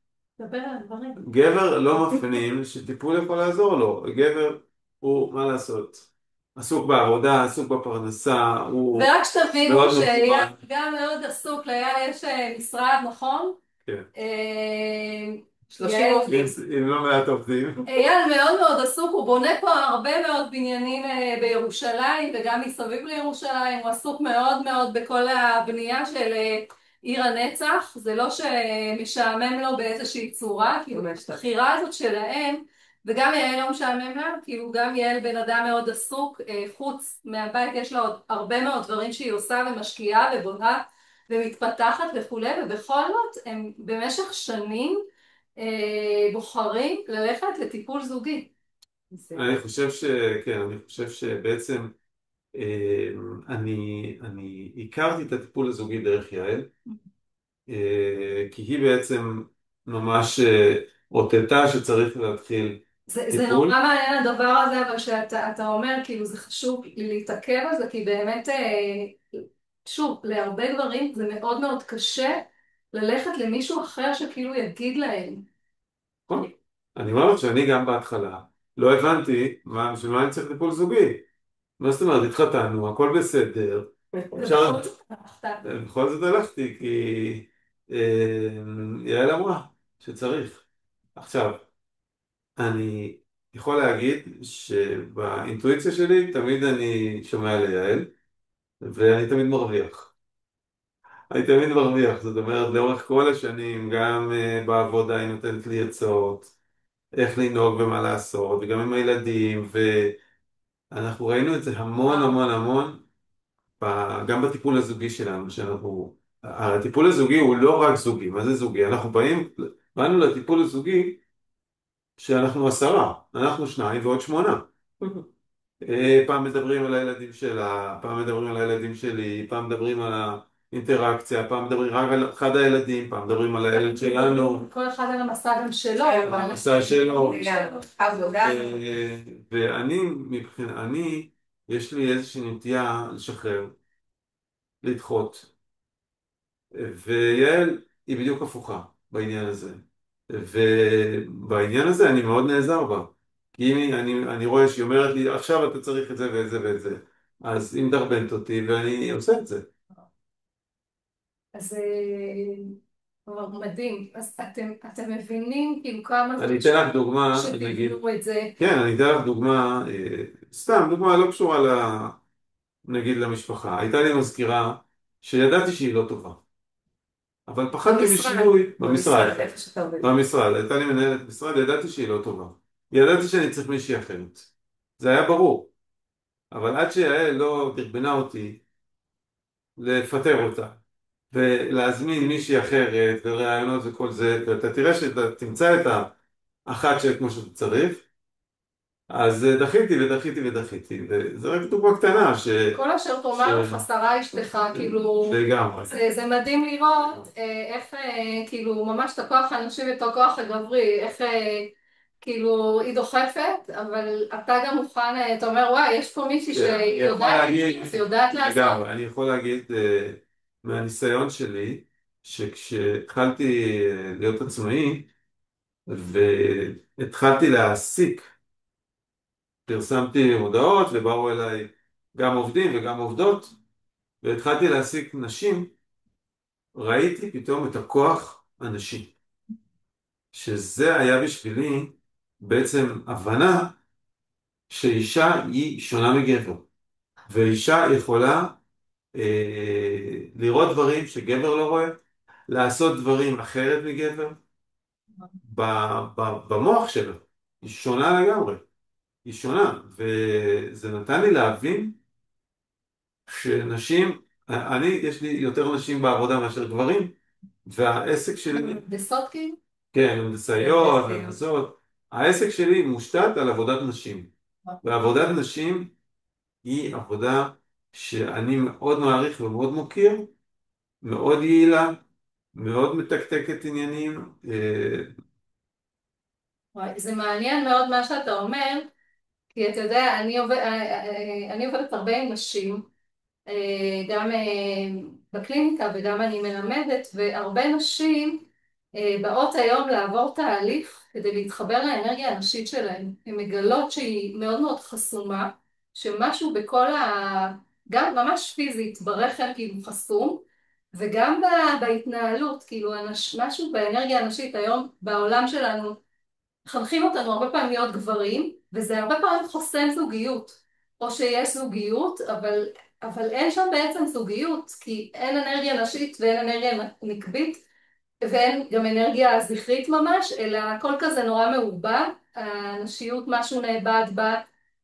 דבר על הדברים. גבר לא מפנים שטיפול יכול לעזור לו. גבר הוא, מה לעשות? עסוק בעבודה, עסוק בפרנסה, הוא ורק שתבינו מאוד שאייל מופרע. גם מאוד עסוק, לאייל יש משרד, נכון? כן. 30 יעל, עובדים. עם לא מעט עובדים. אייל מאוד מאוד עסוק, הוא בונה פה הרבה מאוד בניינים בירושלים וגם מסביב לירושלים, הוא עסוק מאוד מאוד בכל הבנייה של עיר הנצח, זה לא שמשעמם לו באיזושהי צורה, כאילו ממש טוב. הבחירה הזאת שלהם, וגם יעל לא משעמם לה, כאילו גם יעל בן אדם מאוד עסוק, חוץ מהבית יש לה עוד הרבה מאוד דברים שהיא עושה ומשקיעה ובונה ומתפתחת וכולי, ובכל זאת הם במשך שנים בוחרים ללכת לטיפול זוגי. אני חושב כן, אני חושב שבעצם אני הכרתי את הטיפול הזוגי דרך יעל, כי היא בעצם ממש אותתה שצריך להתחיל זה נורא טיפול. מעניין הדבר הזה, אבל שאתה אומר, כאילו זה חשוב לי להתעכב על זה, כי באמת, שוב, להרבה דברים זה מאוד מאוד קשה ללכת למישהו אחר שכאילו יגיד להם. נכון. אני אומר לך שאני גם בהתחלה לא הבנתי בשביל מה אני צריך טיפול זוגי. מה זאת אומרת, התחתנו, הכל בסדר. אפשר... ובכל זאת הלכת. בכל זאת הלכתי, כי יעל אמרה שצריך. עכשיו, אני יכול להגיד שבאינטואיציה שלי תמיד אני שומע ליעל, ואני תמיד מרוויח. אני תמיד מרוויח, זאת אומרת, לאורך כל השנים, גם בעבודה היא נותנת לי עצות, איך לנהוג ומה לעשות, וגם עם הילדים, ואנחנו ראינו את זה המון המון המון, גם בטיפול הזוגי שלנו, הטיפול הזוגי הוא לא רק זוגי, מה זה זוגי? באנו לטיפול הזוגי שאנחנו 10, אנחנו 2 ועוד 8. פעם מדברים על הילדים שלה, פעם מדברים על הילדים שלי, פעם מדברים על האינטראקציה, פעם מדברים רק על אחד הילדים, פעם מדברים על הילד שלנו. כל אחד על המסע גם שלו. כן, אבל- המסע שלו. עבודה. ואני, יש לי איזושהי נטייה לשחרר, לדחות. ויעל היא בדיוק הפוכה בעניין הזה. ובעניין הזה אני מאוד נעזר בה. כי אם אני רואה שהיא אומרת לי, עכשיו אתה צריך את זה ואת זה ואת זה. אז היא מדרבנת אותי ואני עושה את זה. אז מדהים. אז אתם מבינים כאילו כמה אני אתן לך דוגמה, נגיד, שתבנו את זה. כן, אני אתן לך דוגמה, סתם דוגמה לא קשורה נגיד למשפחה. הייתה לי מזכירה שידעתי שהיא לא טובה. אבל פחדתי משינוי במשרד. איפה שאתה עובד. במשרד, הייתה לי מנהלת משרד, ידעתי שהיא לא טובה. ידעתי שאני צריך מישהי אחרת. זה היה ברור. אבל עד שיעל לא דרבנה אותי לפטר אותה, ולהזמין מישהי אחרת, ורעיונות וכל זה, ואתה תראה שאתה תמצא את האחת כמו שאתה צריך, אז דחיתי ודחיתי ודחיתי, וזה רק דוגמה קטנה כל אשר תאמר לך שרה אשתך, כאילו, לגמרי. זה מדהים לראות איך כאילו ממש את הכוח הנשי ואת הכוח הגברי, איך כאילו היא דוחפת, אבל אתה גם מוכן, אתה אומר וואי, יש פה מישהי שיודעת לעשות. לגמרי, אני יכול להגיד מהניסיון שלי, שכשהתחלתי להיות עצמאי, והתחלתי להעסיק, פרסמתי מודעות ובאו אליי גם עובדים וגם עובדות, והתחלתי להעסיק נשים, ראיתי פתאום את הכוח הנשי, שזה היה בשבילי בעצם הבנה שאישה היא שונה מגבר, ואישה יכולה לראות דברים שגבר לא רואה, לעשות דברים אחרת מגבר, במוח שלה, היא שונה לגמרי, היא שונה, וזה נתן לי להבין שנשים, יש לי יותר נשים בעבודה מאשר גברים, והעסק שלי, בסודקי? כן, הנדסאיות, הנדסות, העסק שלי מושתת על עבודת נשים, ועבודת נשים היא עבודה שאני מאוד מעריך ומאוד מוקיר, מאוד יעילה, מאוד מתקתקת עניינים. וואי, זה מעניין מאוד מה שאתה אומר, כי אתה יודע, אני עובדת הרבה עם נשים, גם בקליניקה וגם אני מלמדת, והרבה נשים באות היום לעבור תהליך כדי להתחבר לאנרגיה הנשית שלהן. הן מגלות שהיא מאוד מאוד חסומה, שמשהו גם ממש פיזית ברחם כאילו חסום, וגם בהתנהלות, כאילו משהו באנרגיה הנשית היום בעולם שלנו, מחנכים אותנו הרבה פעמים להיות גברים, וזה הרבה פעמים חוסם זוגיות. או שיש זוגיות, אבל אבל אין שם בעצם זוגיות, כי אין אנרגיה נשית ואין אנרגיה נקבית, ואין גם אנרגיה זכרית ממש, אלא הכל כזה נורא מעובד, הנשיות משהו נאבד בה,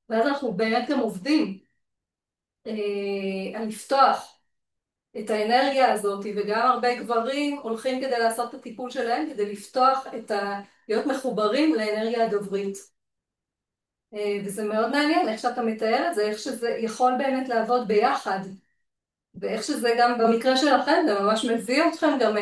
ואז אנחנו באמת גם עובדים על לפתוח את האנרגיה הזאת, וגם הרבה גברים הולכים כדי לעשות את הטיפול שלהם, כדי לפתוח להיות מחוברים לאנרגיה הגברית. וזה מאוד מעניין איך שאתה מתאר את זה, איך שזה יכול באמת לעבוד ביחד, ואיך שזה גם במקרה שלכם, זה ממש מביא אתכם גם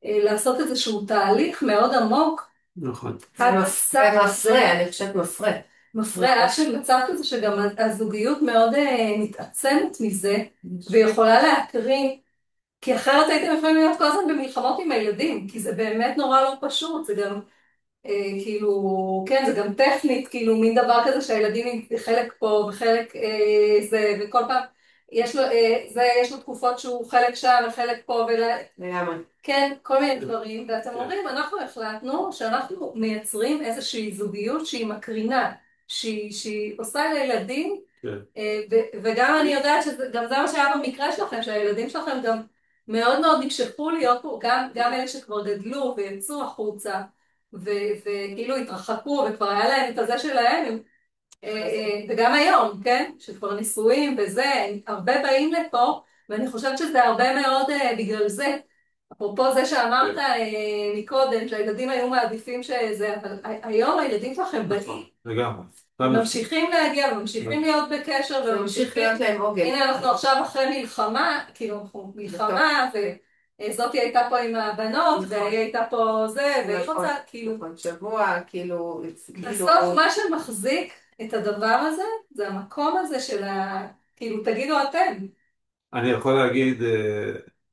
לעשות איזשהו תהליך מאוד עמוק. נכון. מפרה, אני חושבת מפרה. מפרה, שמצב כזה שגם הזוגיות מאוד מתעצמת מזה, ויכולה להקרין, כי אחרת הייתם יכולים להיות כל הזמן במלחמות עם הילדים, כי זה באמת נורא לא פשוט, זה גם כאילו, כן, זה גם טכנית, כאילו מין דבר כזה שהילדים חלק פה וחלק זה, וכל פעם יש לו תקופות שהוא חלק שם וחלק פה לגמרי. כן, כל מיני דברים, ואתם אומרים, אנחנו החלטנו שאנחנו מייצרים איזושהי זוגיות שהיא מקרינה, שהיא עושה לילדים, וגם אני יודעת שגם זה מה שהיה במקרה שלכם, שהילדים שלכם גם מאוד מאוד נמשכו להיות פה, גם אלה שכבר גדלו ויצאו החוצה, וכאילו התרחקו וכבר היה להם את הזה שלהם, וגם היום, כן, שכבר נישואים וזה, הרבה באים לפה, ואני חושבת שזה הרבה מאוד בגלל זה. אפרופו זה שאמרת מקודם, שהילדים היו מעדיפים שזה, אבל היום הילדים שלכם באים. לגמרי. ממשיכים להגיע, ממשיכים להיות בקשר, וממשיכים להיות להם עוגן. הנה אנחנו עכשיו אחרי מלחמה, כאילו אנחנו מלחמה, וזאתי הייתה פה עם הבנות, והיא הייתה פה זה, והיא רוצה, כאילו... שבוע, כאילו... בסוף מה שמחזיק את הדבר הזה, זה המקום הזה של כאילו, תגידו אתם. אני יכול להגיד,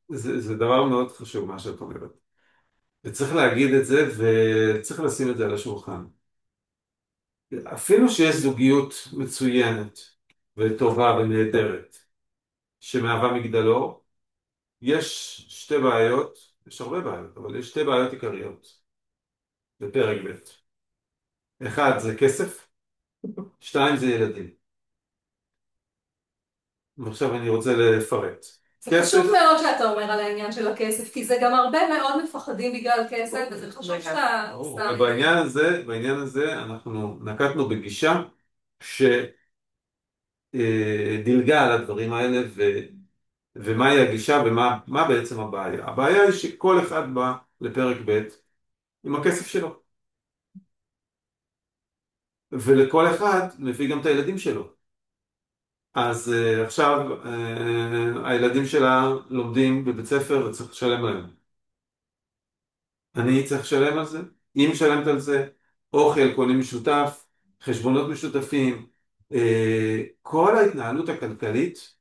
זה דבר מאוד חשוב מה שאת אומרת. וצריך להגיד את זה, וצריך לשים את זה על השולחן. אפילו שיש זוגיות מצוינת, וטובה ונהדרת, שמהווה מגדלור, יש שתי בעיות, יש הרבה בעיות, אבל יש שתי בעיות עיקריות בפרק ב'. אחד זה כסף, שתיים זה ילדים. ועכשיו אני רוצה לפרט. זה חשוב מאוד שאתה אומר על העניין של הכסף, כי זה גם הרבה מאוד מפחדים בגלל כסף, וזה חשוב שאתה... בעניין הזה אנחנו נקטנו בגישה שדילגה על הדברים האלה ומהי הגישה ומה בעצם הבעיה. הבעיה היא שכל אחד בא לפרק ב' עם הכסף שלו. ולכל אחד מביא גם את הילדים שלו. אז עכשיו הילדים שלה לומדים בבית ספר וצריך לשלם להם. אני צריך לשלם על זה, היא משלמת על זה, אוכל, קונים משותף, חשבונות משותפים, כל ההתנהלות הכלכלית,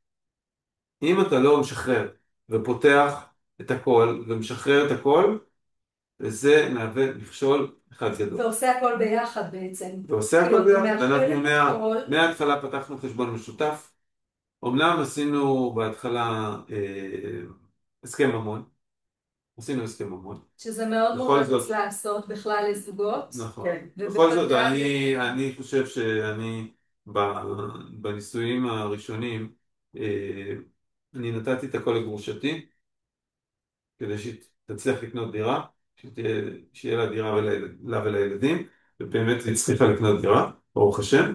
אם אתה לא משחרר ופותח את הכל ומשחרר את הכל, זה מהווה מכשול אחד גדול. ועושה הכל ביחד בעצם. ועושה הכל ביחד, אנחנו מההתחלה פתחנו חשבון משותף, אמנם עשינו בהתחלה הסכם ממון, עשינו הסכם ממון. שזה מאוד מומלץ לעשות בכלל לזוגות. נכון. בכל זאת, אני חושב שאני בנישואים הראשונים, אני נתתי את הכל לגרושתי, כדי שהיא תצליח לקנות דירה, שיהיה לה דירה לה ולילדים, ובאמת היא הצליחה לקנות דירה, ברוך השם.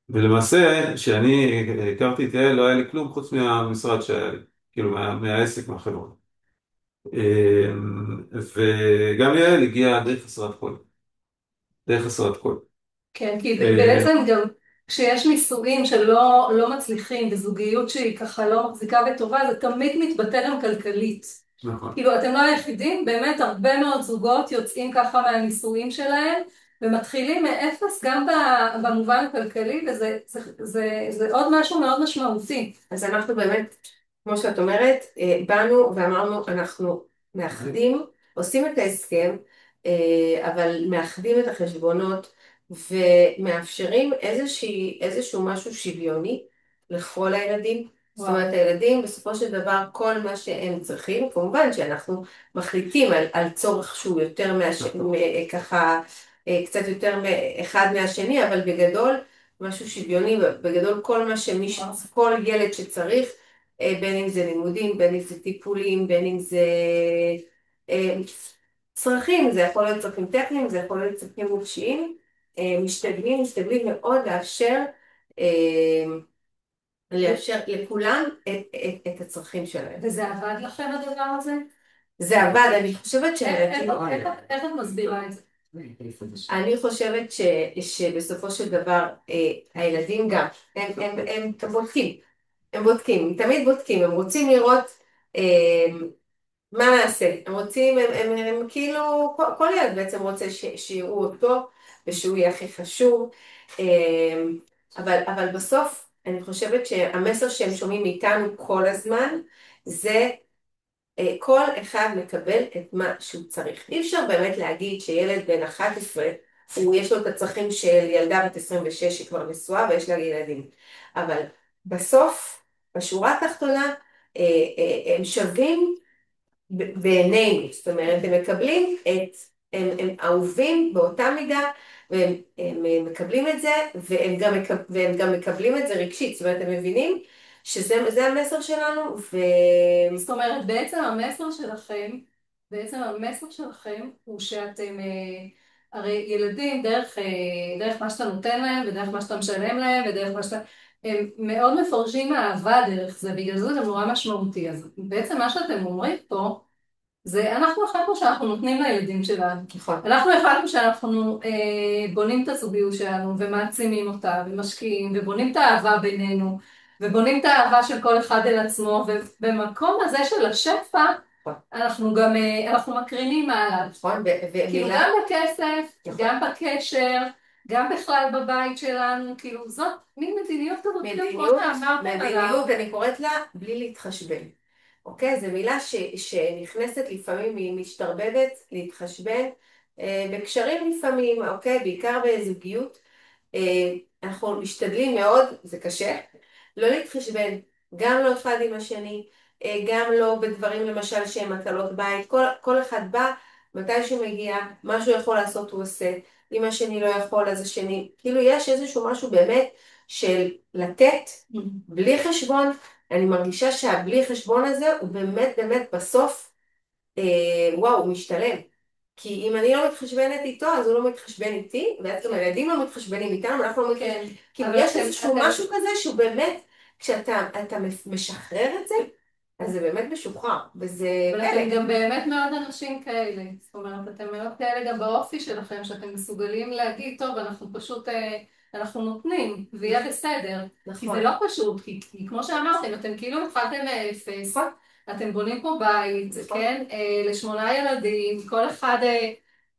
ולמעשה, כשאני הכרתי את יעל, לא היה לי כלום חוץ מהמשרד שהיה לי, כאילו מהעסק, מהחברה. וגם יעל הגיעה די חסרת כל. די חסרת כל. כן, כי בעצם גם כשיש נישואים שלא מצליחים בזוגיות שהיא ככה לא מחזיקה וטובה, זה תמיד מתבטא גם כלכלית. נכון. כאילו אתם לא היחידים, באמת הרבה מאוד זוגות יוצאים ככה מהנישואים שלהם, ומתחילים מאפס גם במובן הכלכלי, וזה עוד משהו מאוד משמעותי. אז אנחנו באמת, כמו שאת אומרת, באנו ואמרנו, אנחנו מאחדים, עושים את ההסכם, אבל מאחדים את החשבונות, ומאפשרים איזשהו משהו שוויוני לכל הילדים. זאת אומרת, הילדים בסופו של דבר כל מה שהם צריכים, כמובן שאנחנו מחליטים על צורך שהוא יותר ככה, קצת יותר אחד מהשני, אבל בגדול משהו שוויוני, בגדול כל מה כל ילד שצריך, בין אם זה לימודים, בין אם זה טיפולים, בין אם זה אה, צרכים, זה יכול להיות צרכים טכניים, זה יכול להיות צרכים רגשיים, משתדלים מאוד אה, לאפשר לכולם את הצרכים שלהם. וזה עבד לכם הדבר הזה? זה עבד, אני חושבת איך את מסבירה את זה? אני חושבת שבסופו של דבר הילדים גם, הם בודקים, הם תמיד בודקים, הם רוצים לראות מה נעשה, הם רוצים, הם כאילו, כל ילד בעצם רוצה שיראו אותו ושהוא יהיה הכי חשוב, אבל בסוף אני חושבת שהמסר שהם שומעים מאיתנו כל הזמן זה כל אחד מקבל את מה שהוא צריך. אי אפשר באמת להגיד שילד בן 11, יש לו את הצרכים של ילדה בת 26 שכבר נשואה ויש לה ילדים. אבל בסוף, בשורה התחתונה, הם שווים בעינינו. זאת אומרת, הם מקבלים הם אהובים באותה מידה, והם מקבלים את זה, והם גם מקבלים את זה רגשית. זאת אומרת, הם מבינים שזה המסר שלנו, זאת אומרת, בעצם המסר שלכם הוא שאתם, הרי ילדים דרך מה שאתה נותן להם, ודרך מה שאתה משלם להם, ודרך מה שאתה, הם מאוד מפרשים אהבה דרך זה, בגלל זה זה נורא משמעותי. אז בעצם מה שאתם אומרים פה, זה אנחנו החלטנו שאנחנו נותנים לילדים שלנו. נכון. אנחנו החלטנו שאנחנו בונים את הזוגיות שלנו ומעצימים אותה ומשקיעים ובונים את האהבה בינינו ובונים את האהבה של כל אחד אל עצמו, ובמקום הזה של השפע אנחנו גם אנחנו מקרינים עליו. נכון, כאילו גם בכסף, גם בקשר, גם בכלל בבית שלנו, כאילו זאת מין מדיניות כזאת, מדיניות, אני קוראת לה בלי להתחשבן. אוקיי? זו מילה שנכנסת לפעמים, היא משתרבבת, להתחשבן, בקשרים לפעמים, אוקיי? בעיקר בזוגיות. אנחנו משתדלים מאוד, זה קשה, לא להתחשבן, גם לא אחד עם השני, גם לא בדברים למשל שהם מטלות בית, כל אחד בא, מתי שהוא מגיע, מה שהוא יכול לעשות הוא עושה, אם השני לא יכול אז השני, כאילו יש איזשהו משהו באמת של לתת בלי חשבון, אני מרגישה שהבלי חשבון הזה הוא באמת באמת בסוף, וואו, הוא משתלם. כי אם אני לא מתחשבנת איתו, אז הוא לא מתחשבן איתי, ואז גם הילדים לא מתחשבנים איתנו, אנחנו לא מתחשבנים. כאילו יש איזשהו משהו כזה שהוא באמת, כשאתה משחרר את זה, אז זה באמת משוחרר, וזה אבל אתם גם באמת מאוד אנשים כאלה. זאת אומרת, אתם מאוד כאלה גם באופי שלכם, שאתם מסוגלים להגיד, טוב, אנחנו פשוט, אנחנו נותנים, ויהיה בסדר. כי זה לא פשוט, כי כמו שאמרתם, אתם כאילו התחלתם מאפס, אתם בונים פה בית, כן, ל8 ילדים, כל אחד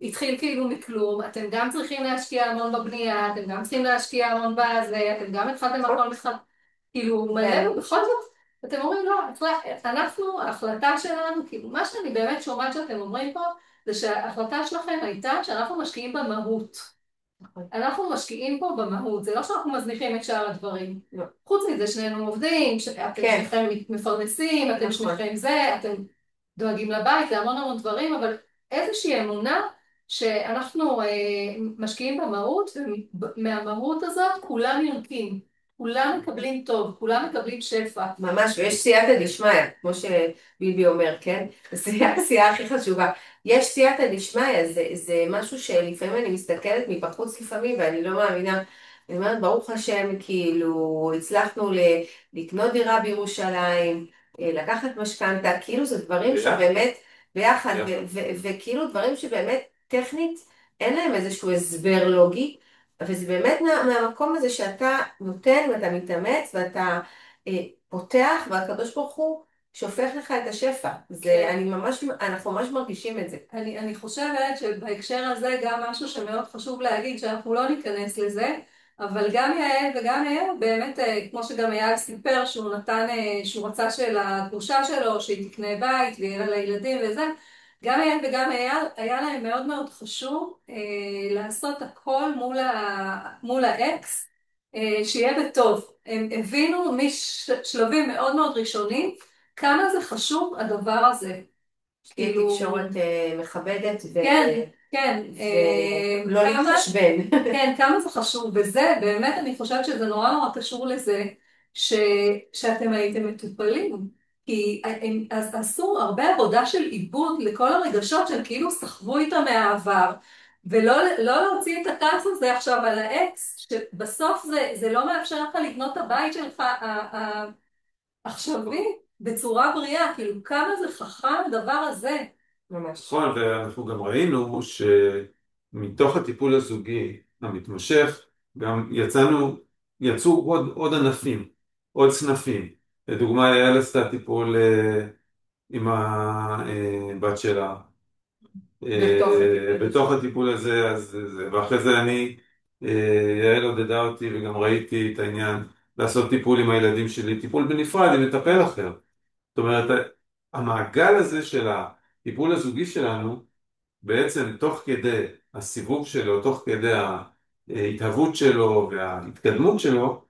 התחיל כאילו מכלום, אתם גם צריכים להשקיע המון בבנייה, אתם גם צריכים להשקיע המון בזה, אתם גם התחלתם הכל משחק, כאילו מלא, ובכל זאת, אתם אומרים, לא, אנחנו, ההחלטה שלנו, כאילו מה שאני באמת שומעת שאתם אומרים פה, זה שההחלטה שלכם הייתה שאנחנו משקיעים במהות. אנחנו משקיעים פה במהות, זה לא שאנחנו מזניחים את שאר הדברים. חוץ מזה, שנינו עובדים, אתם שניכם מפרנסים, אתם שניכם זה, אתם דואגים לבית, זה המון המון דברים, אבל איזושהי אמונה שאנחנו משקיעים במהות, ומהמהות הזאת כולם יונקים, כולם מקבלים טוב, כולם מקבלים שפע. ממש, ויש סייעתא דשמיא, כמו שביבי אומר, כן? זה הסייעה הכי חשובה. יש סייעתא דשמיא, זה משהו שלפעמים אני מסתכלת מבחוץ לפעמים, ואני לא מאמינה, אני אומרת, ברוך השם, כאילו, הצלחנו לקנות דירה בירושלים, לקחת משכנתא, כאילו זה דברים שבאמת, ביחד, וכאילו דברים שבאמת טכנית, אין להם איזשהו הסבר לוגי, אבל זה באמת מהמקום הזה שאתה נותן ואתה מתאמץ ואתה פותח, והקדוש ברוך הוא שופך לך את השפע. זה, אנחנו ממש מרגישים את זה. אני חושבת שבהקשר הזה גם משהו שמאוד חשוב להגיד, שאנחנו לא ניכנס לזה, אבל גם יעל וגם יעל, באמת, כמו שגם יעל סיפר, שהוא נתן, שהוא רצה של הגרושה שלו, שהיא תקנה בית ויהיה לה לילדים וזה, גם יעל וגם יעל, היה להם מאוד מאוד חשוב לעשות הכל מול האקס, שיהיה בטוב. הם הבינו משלבים מאוד מאוד ראשונים, כמה זה חשוב הדבר הזה. כאילו תקשורת מכבדת כן, כן, ולא להתחשבן. כן, כמה זה חשוב, וזה באמת אני חושבת שזה נורא נורא קשור לזה ש, שאתם הייתם מטופלים, כי אז עשו הרבה עבודה של עיבוד לכל הרגשות שהם כאילו סחבו איתם מהעבר, ולא להוציא את הכעס הזה עכשיו על האקס, שבסוף זה לא מאפשר לך לבנות את הבית שלך העכשווי בצורה בריאה, כאילו כמה זה חכם הדבר הזה. ממש. נכון, ואנחנו גם ראינו שמתוך הטיפול הזוגי המתמשך, גם יצאו עוד ענפים, עוד צנפים. לדוגמה, יעל עשתה טיפול עם הבת שלה. בתוך הטיפול הזה. בתוך הטיפול הזה, ואחרי זה יעל עודדה אותי וגם ראיתי את העניין לעשות טיפול עם הילדים שלי, טיפול בנפרד עם מטפל אחר. זאת אומרת, המעגל הזה של הטיפול הזוגי שלנו, בעצם תוך כדי הסיבוב שלו, תוך כדי ההתהוות שלו וההתקדמות שלו,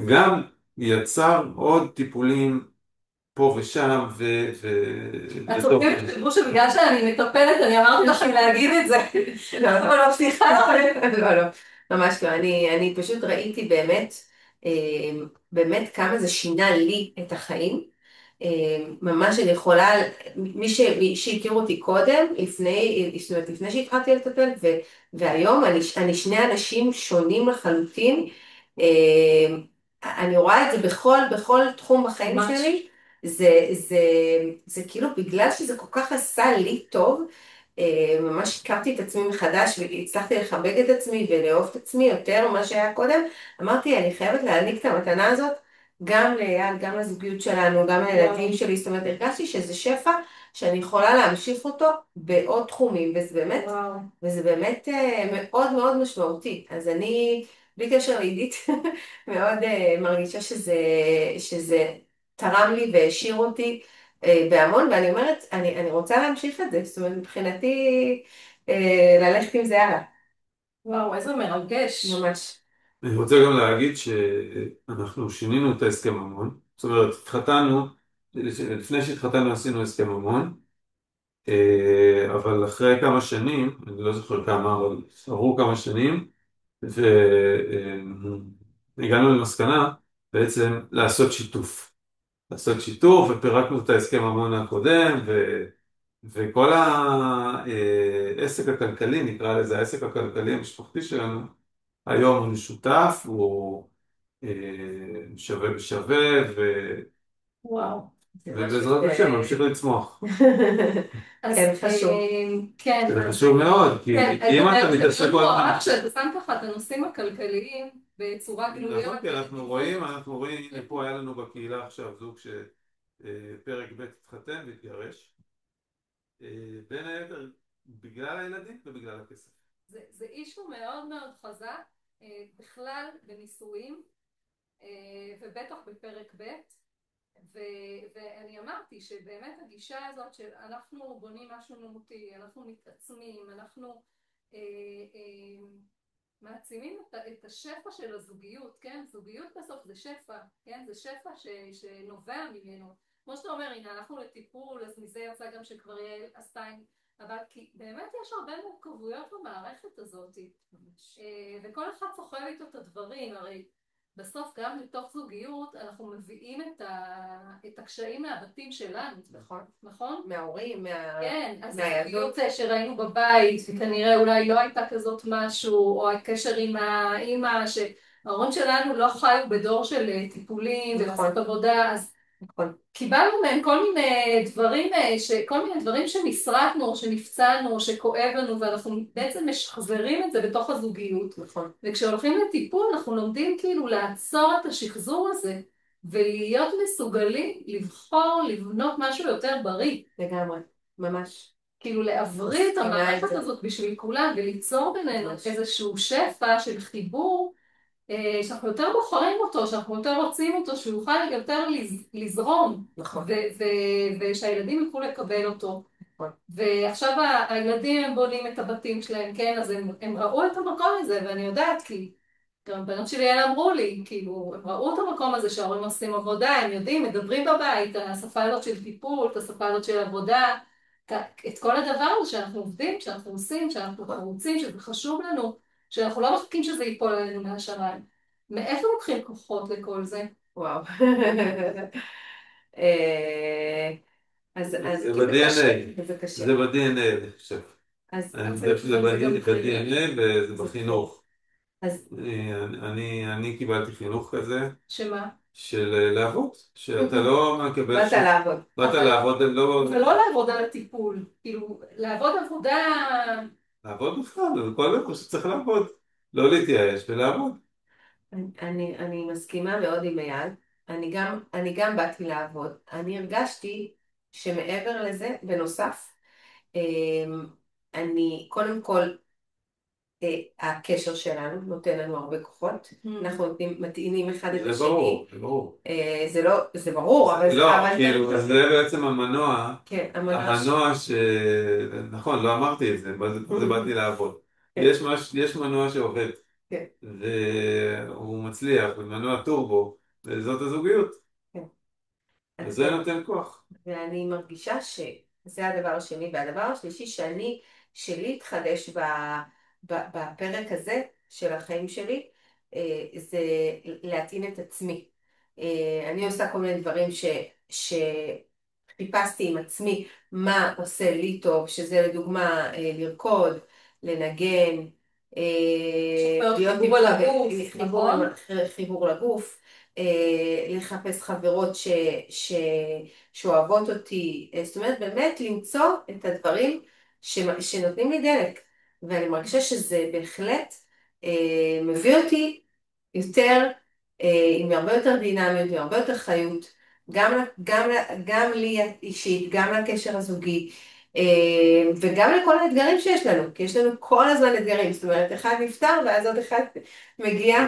גם יצר עוד טיפולים פה ושם את בתוך חושבת זה. שתראו שבגלל שאני מטפלת, אני אמרתי לכם להגיד את זה. לא, אבל לא מבטיחה לכם. לא, לא, ממש לא. אני פשוט ראיתי באמת, אה, באמת כמה זה שינה לי את החיים. ממש אני יכולה, מי שהכיר אותי קודם, זאת אומרת, לפני שהתחלתי לטפל, והיום אני שני אנשים שונים לחלוטין. אה, אני רואה את זה בכל תחום בחיים ממש. שלי. זה כאילו בגלל שזה כל כך עשה לי טוב, ממש הכרתי את עצמי מחדש והצלחתי לחבק את עצמי ולאהוב את עצמי יותר ממה שהיה קודם. אמרתי, אני חייבת להעניק את המתנה הזאת גם לאייל, גם לזוגיות שלנו, גם לילדים שלי. זאת אומרת, הרגשתי שזה שפע שאני יכולה להמשיך אותו בעוד תחומים, וואו. וזה באמת מאוד מאוד משמעותי. אז אני, בלי קשר לעידית, מאוד מרגישה שזה תרם לי והעשיר אותי בהמון, ואני אומרת, אני רוצה להמשיך את זה. זאת אומרת, מבחינתי ללכת עם זה הלאה. וואו, איזה מרגש. ממש. אני רוצה גם להגיד שאנחנו שינינו את ההסכם ממון. זאת אומרת, התחתנו, לפני שהתחתנו עשינו הסכם ממון, אבל אחרי כמה שנים, אני לא זוכר כמה, אבל עברו כמה שנים, והגענו למסקנה בעצם לעשות שיתוף, ופירקנו את ההסכם ממון הקודם, וכל העסק הכלכלי, נקרא לזה העסק הכלכלי המשפחתי שלנו, היום הוא משותף, הוא שווה בשווה, וואו. ובעזרת השם ממשיך לצמוח. אז כן, חשוב. כן. זה חשוב מאוד, כי אם אתה מתעסק כל הזמן... רק שאתה שם ככה את הנושאים הכלכליים בצורה גלויה. נכון, כי אנחנו רואים, הנה פה היה לנו בקהילה עכשיו זוג שפרק ב' התחתן והתגרש, בין היתר בגלל הילדים ובגלל הכסף. זה אישו מאוד מאוד חזק, בכלל בנישואים, ובטח בפרק ב', ואני אמרתי שבאמת הגישה הזאת של אנחנו בונים משהו מהותי, אנחנו מתעצמים, אנחנו מעצימים את השפע של הזוגיות, כן? זוגיות בסוף זה שפע, כן? זה שפע שנובע ממנו. כמו שאתה אומר, הנה, הלכנו לטיפול, אז מזה יצא גם שכבר יעל עשתה, אבל כי באמת יש הרבה מורכבויות במערכת הזאת, וכל אחד סוחב איתו את הדברים, הרי בסוף גם לתוך זוגיות אנחנו מביאים את הקשיים מהבתים שלנו. נכון. נכון? מההורים, כן, אז מהילדות. הזוגיות שראינו בבית, וכנראה אולי לא הייתה כזאת משהו, או הקשר עם האמא, שההורים שלנו לא חיו בדור של טיפולים ולעשות עבודה, אז נכון. קיבלנו מהם כל מיני דברים שנשרטנו, או שנפצענו, או שכואב לנו, ואנחנו בעצם משחזרים את זה בתוך הזוגיות. נכון. וכשהולכים לטיפול אנחנו לומדים כאילו לעצור את השחזור הזה, ולהיות מסוגלים לבחור, לבנות משהו יותר בריא. לגמרי, ממש. כאילו להבריא את המערכת הזאת בשביל כולם, וליצור בינינו איזשהו שפע של חיבור, שאנחנו יותר בוחרים אותו, שאנחנו יותר רוצים אותו, שהוא יוכל יותר לזרום, נכון. ושהילדים יוכלו לקבל אותו. נכון. ועכשיו הילדים הם בונים את הבתים שלהם, כן, אז הם ראו את המקום הזה, ואני יודעת, כי גם בנות שלי אלה אמרו לי, כאילו, הם ראו את המקום הזה שההורים עושים עבודה, הם יודעים, מדברים בבית, השפה הזאת של טיפול, את השפה הזאת של עבודה, את כל הדבר הזה שאנחנו עובדים, שאנחנו עושים, שאנחנו חרוצים, שזה חשוב לנו, שאנחנו לא מחכים שזה ייפול עלינו מהשמיים. מאיפה לוקחים כוחות לכל זה? וואו. אה, אז זה כי זה קשה, ב-DNA, וזה קשה. זה ב-DNA, אני חושב. אז אני אז חושב שזה זה גם בחירה. ב-DNA וזה זה בחינוך. אז אני קיבלתי חינוך כזה שמה? של לעבוד, שאתה לא מקבל באת שום... לעבוד. באת לעבוד, לא... אבל לא לעבוד על הטיפול, כאילו, לעבוד עבודה... לעבוד בכלל, כל דבר שצריך לעבוד. לא להתייאש ולעבוד. אני מסכימה מאוד עם אייל. אני גם באתי לעבוד. אני הרגשתי שמעבר לזה, בנוסף, אמ, קודם כל, הקשר שלנו נותן לנו הרבה כוחות. אנחנו מטעינים אחד את זה השני. ברור, זה ברור. זה לא, זה ברור, לא, אבל כאילו, זה בעצם המנוע, כן, המנוע נכון, לא אמרתי את זה, זה באתי לעבוד. כן, יש מנוע שעובד, כן, והוא מצליח, ומנוע טורבו, וזאת הזוגיות, כן. וזה נותן כוח. ואני מרגישה שזה הדבר השני. והדבר השלישי שלי התחדש בפרק הזה של החיים שלי, זה להתאים את עצמי. אני עושה כל מיני דברים שחיפשתי עם עצמי מה עושה לי טוב, שזה לדוגמה לרקוד, לנגן, להיות חיבור עם על הגוף, נכון? חיבור לגוף, לחפש חברות שאוהבות אותי, זאת אומרת באמת למצוא את הדברים שנותנים לי דלק, ואני מרגישה שזה בהחלט מביא אותי יותר, עם הרבה יותר דינמיות והרבה יותר חיות, גם לי אישית, גם לקשר הזוגי, וגם לכל האתגרים שיש לנו, כי יש לנו כל הזמן אתגרים, זאת אומרת אחד נפטר ואז עוד אחד מגיע,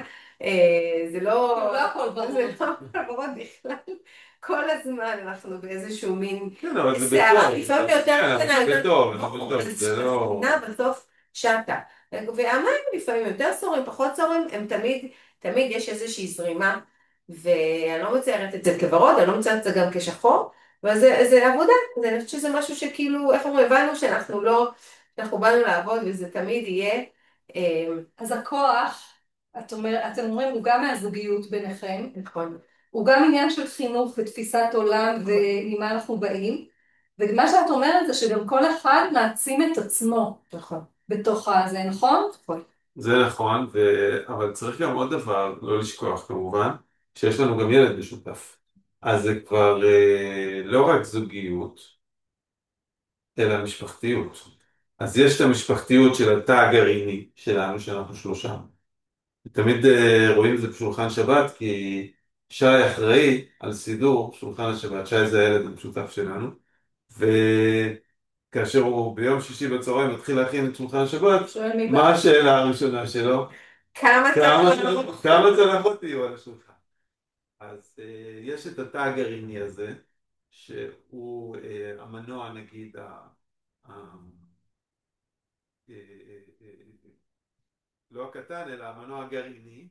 זה לא הכל זה ברור. לא הכל ורוד בכלל. כל הזמן אנחנו באיזשהו מין כן, אבל זה סערה, בטוב. לפעמים יותר כן, אבל קטנה, זה יותר בטוב, זה ברור, בטוב, זה לא... הספינה בסוף שטה. והמים לפעמים יותר סורים, פחות סורים, הם תמיד יש איזושהי זרימה, ואני לא מציירת את זה כוורוד, אני לא מציירת את זה גם כשחור, אבל זה עבודה, אני חושבת שזה משהו שכאילו, איך אומרים, הבנו שאנחנו לא, שאנחנו באנו לעבוד וזה תמיד יהיה, אז הכוח, אתם אומרים, הוא גם מהזוגיות ביניכם, נכון, הוא גם עניין של חינוך ותפיסת עולם נכון, וממה אנחנו באים, ומה שאת אומרת זה שגם כל אחד מעצים את עצמו נכון, בתוך הזה, נכון? נכון, זה נכון, אבל צריך גם עוד דבר, לא לשכוח כמובן, שיש לנו גם ילד משותף. אז זה כבר לא רק זוגיות, אלא משפחתיות. אז יש את המשפחתיות של התא הגרעיני שלנו, שאנחנו שלושה. תמיד רואים את זה בשולחן שבת, כי שי אחראי על סידור שולחן השבת. שי זה הילד המשותף שלנו. וכאשר הוא ביום שישי בצהריים מתחיל להכין את שולחן השבת, שואל מי מה בא? השאלה הראשונה שלו? כמה צרות, כמה צלחות יהיו על השולחן? אז יש את התא הגרעיני הזה, שהוא המנוע נגיד, ה- אה, אה, לא הקטן אלא המנוע הגרעיני,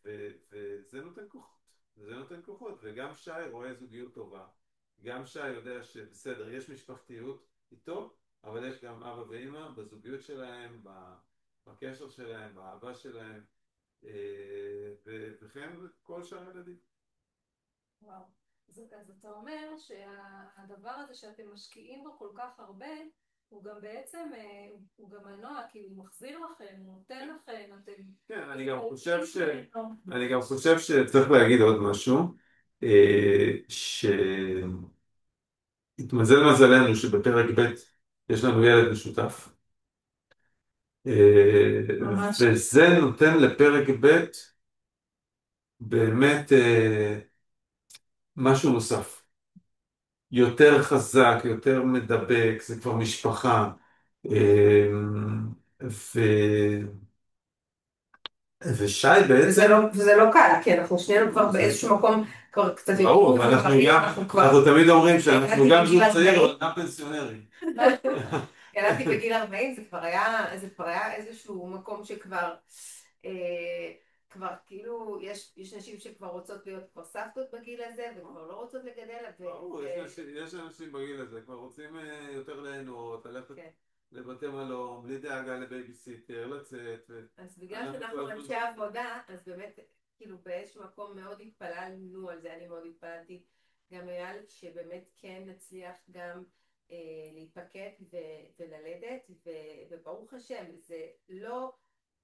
וזה נותן כוחות, זה נותן כוחות, וגם שי רואה זוגיות טובה, גם שי יודע שבסדר, יש משפחתיות איתו, אבל יש גם אבא ואמא בזוגיות שלהם, בקשר שלהם, באהבה שלהם, וכן כל שאר הילדים. וואו. אז אתה אומר שהדבר הזה שאתם משקיעים בו כל כך הרבה, הוא גם בעצם, הוא גם מנוע, כי הוא מחזיר לכם, הוא נותן לכם, אתם... כן, אני גם חושב שצריך להגיד עוד משהו, שהתמזל מזלנו שבפרק ב' יש לנו ילד משותף, ממש. וזה נותן לפרק ב' באמת משהו נוסף, יותר חזק, יותר מדבק, זה כבר משפחה, ו... ושי בעצם... וזה לא קל, כי אנחנו שנינו כבר באיזשהו מקום, כבר קצת ברור, יותר ואנחנו מבוגרים, גם, אנחנו כבר... אנחנו תמיד אומרים שאנחנו גם זוג בגיל צעיר, 40. אבל גם פנסיונרים. ילדתי בגיל 40, זה כבר היה איזשהו מקום שכבר כבר כאילו, יש נשים שכבר רוצות להיות כבר סבתות בגיל הזה, וכבר לא רוצות לגדל, ברור, יש אנשים בגיל הזה, כבר רוצים יותר ליהנות, ללכת כן. לבתי מלון, בלי דאגה לבייביסיטר, לצאת. אז בגלל שאנחנו אנשי עבודה, אז באמת, כאילו באיזשהו מקום מאוד התפללנו על זה, אני מאוד התפללתי גם אייל, שבאמת כן נצליח גם להיפקד וללדת, וברוך השם, זה לא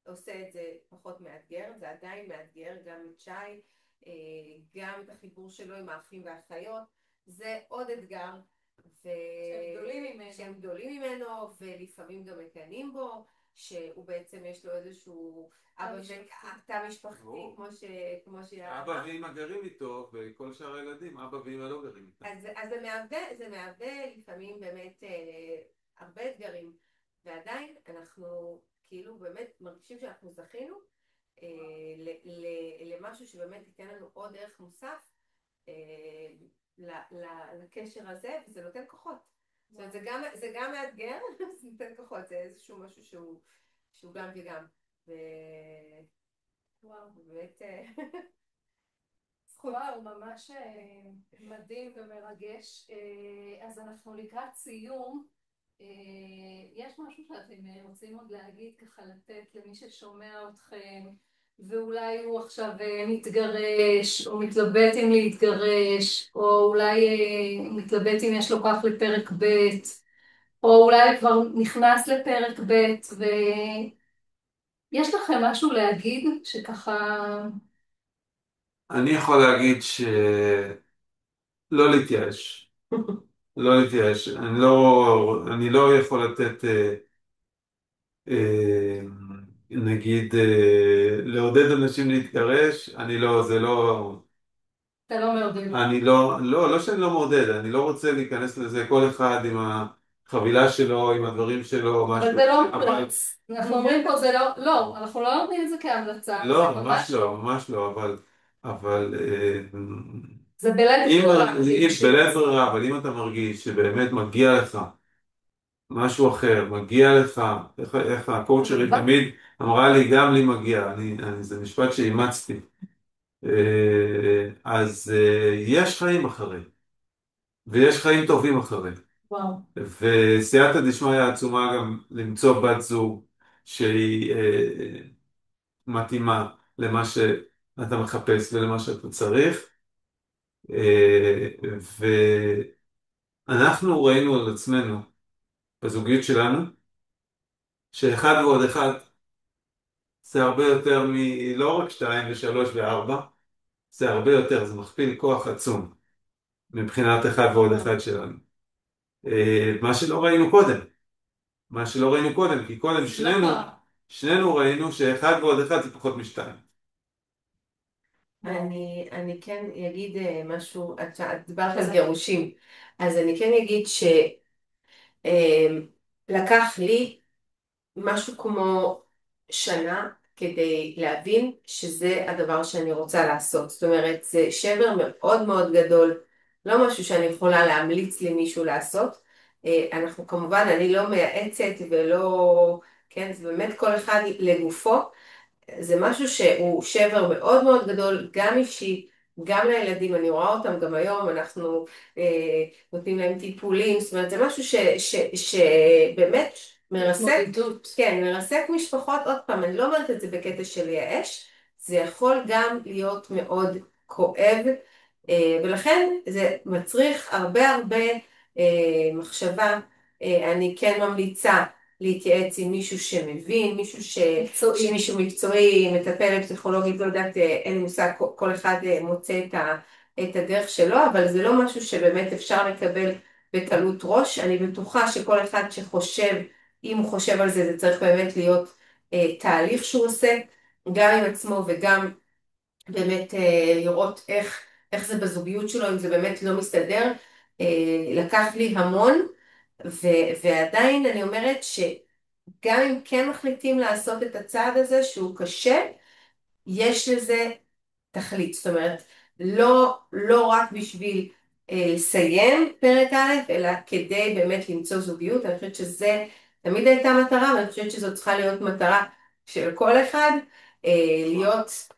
עושה את זה פחות מאתגר, זה עדיין מאתגר, גם את שי, גם את החיבור שלו עם האחים והאחיות, זה עוד אתגר, שהם גדולים ממנו, ולפעמים גם מקנאים בו, שהוא בעצם יש לו איזשהו תא משפחתי, כמו אבא ואמא גרים איתו, וכל שאר הילדים, אבא ואמא לא גרים איתו. אז זה מהווה לפעמים באמת הרבה אתגרים, ועדיין אנחנו כאילו באמת מרגישים שאנחנו זכינו למשהו שבאמת ייתן לנו עוד ערך מוסף לקשר הזה, וזה נותן כוחות. זאת אומרת, זה גם מאתגר, זה נותן כוחות, זה איזשהו משהו שהוא גם וגם. וואו, באמת... וואו, ממש מדהים ומרגש. אז אנחנו לקראת סיום. יש משהו שאתם רוצים עוד להגיד, ככה לתת למי ששומע אתכם, ואולי הוא עכשיו מתגרש, או מתלבט אם להתגרש, או אולי מתלבט אם יש לו כוח לפרק ב', או אולי כבר נכנס לפרק ב', ויש לכם משהו להגיד שככה... אני יכול להגיד לא להתייאש. לא להתייאש. אני לא יכול לתת, אה, נגיד, לעודד אנשים להתגרש. אני לא, זה לא... אתה לא מעודד. אני לא שאני לא מעודד, אני לא רוצה להיכנס לזה, כל אחד עם החבילה שלו, עם הדברים שלו, משהו. אבל זה לא מומלץ. אנחנו אומרים פה זה לא, אנחנו לא נותנים את זה כהמלצה. לא, ממש לא, ממש לא, אבל זה בלית ברירה. בלית ברירה, אבל אם אתה מרגיש שבאמת מגיע לך משהו אחר, מגיע לך, איך הקואוצ'רית תמיד אמרה לי, גם לי מגיע, זה משפט שאימצתי. אז יש חיים אחרי, ויש חיים טובים אחרי. וואו. וסייעתא דשמיא עצומה גם למצוא בת זוג שהיא מתאימה למה שאתה מחפש ולמה שאתה צריך. ואנחנו ראינו על עצמנו, בזוגיות שלנו, שאחד ועוד אחד זה הרבה יותר לא רק שתיים ושלוש וארבע, זה הרבה יותר, זה מכפיל כוח עצום מבחינת אחד ועוד אחד שלנו. מה שלא ראינו קודם. מה שלא ראינו קודם, כי קודם שנינו ראינו שאחד ועוד אחד זה פחות משתיים. אני כן אגיד משהו, את דיברת על גירושים, אז אני כן אגיד שלקח לי משהו כמו שנה כדי להבין שזה הדבר שאני רוצה לעשות. זאת אומרת, זה שבר מאוד מאוד גדול, לא משהו שאני יכולה להמליץ למישהו לעשות. אנחנו כמובן, אני לא מייעצת ולא, כן, זה באמת כל אחד לגופו. זה משהו שהוא שבר מאוד מאוד גדול, גם אישי, גם לילדים, אני רואה אותם גם היום, אנחנו נותנים להם טיפולים, זאת אומרת, זה משהו שבאמת מרסק, כן, מרסק משפחות, עוד פעם, אני לא אומרת את זה בקטע של לייאש, זה יכול גם להיות מאוד כואב, ולכן זה מצריך הרבה מחשבה, אני כן ממליצה, להתייעץ עם מישהו שמבין, מישהו מקצועי, מטפלת פסיכולוגית, לא יודעת, אין לי מושג, כל אחד מוצא את הדרך שלו, אבל זה לא משהו שבאמת אפשר לקבל בקלות ראש. אני בטוחה שכל אחד שחושב, אם הוא חושב על זה, זה צריך באמת להיות תהליך שהוא עושה, גם עם עצמו וגם באמת לראות איך זה בזוגיות שלו, אם זה באמת לא מסתדר. לקח לי המון, ועדיין אני אומרת גם אם כן מחליטים לעשות את הצעד הזה שהוא קשה, יש לזה תכלית. זאת אומרת, לא רק בשביל לסיים פרק א', אלא כדי באמת למצוא זוגיות. אני חושבת שזה תמיד הייתה מטרה, ואני חושבת שזו צריכה להיות מטרה של כל אחד. להיות,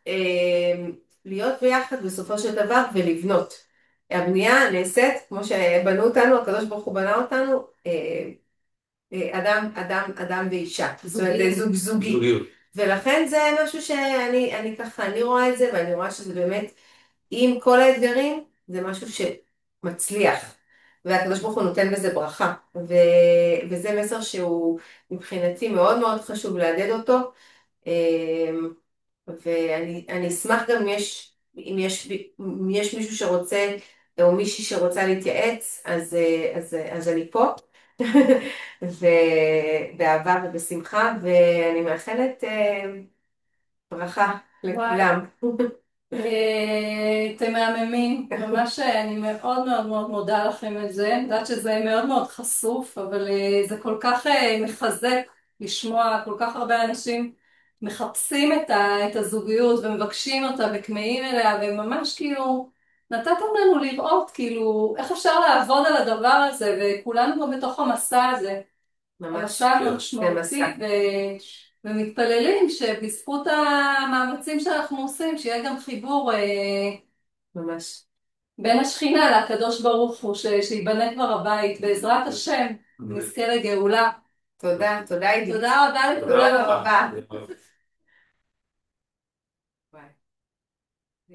להיות ביחד בסופו של דבר ולבנות. הבנייה נעשית כמו שבנו אותנו, הקדוש ברוך הוא בנה אותנו, אדם ואישה, זאת אומרת זוגי. זוגיות. ולכן זה משהו שאני ככה, אני רואה את זה ואני רואה שזה באמת, עם כל האתגרים, זה משהו שמצליח. והקדוש ברוך הוא נותן בזה ברכה. וזה מסר שהוא מבחינתי מאוד מאוד חשוב להדהד אותו. ואני אשמח גם אם יש מישהו שרוצה, או מישהי שרוצה להתייעץ, אז אני פה. באהבה ובשמחה, ואני מאחלת ברכה לכולם. אתם מהממים, ממש אני מאוד מאוד מאוד מודה לכם על זה, אני יודעת שזה מאוד מאוד חשוף, אבל זה כל כך מחזק לשמוע, כל כך הרבה אנשים מחפשים את הזוגיות ומבקשים אותה וכמהים אליה, וממש כאילו נתתם לנו לראות כאילו איך אפשר לעבוד על הדבר הזה, וכולנו פה בתוך המסע הזה. ממש, המסע כן, המשמעותי, זה ומתפללים שבזכות המאמצים שאנחנו עושים, שיהיה גם חיבור ממש. בין השכינה לקדוש ברוך הוא, שיבנה כבר הבית, בעזרת השם, נזכה לגאולה. תודה עידית. תודה רבה תודה לכולם. רבה. ביי.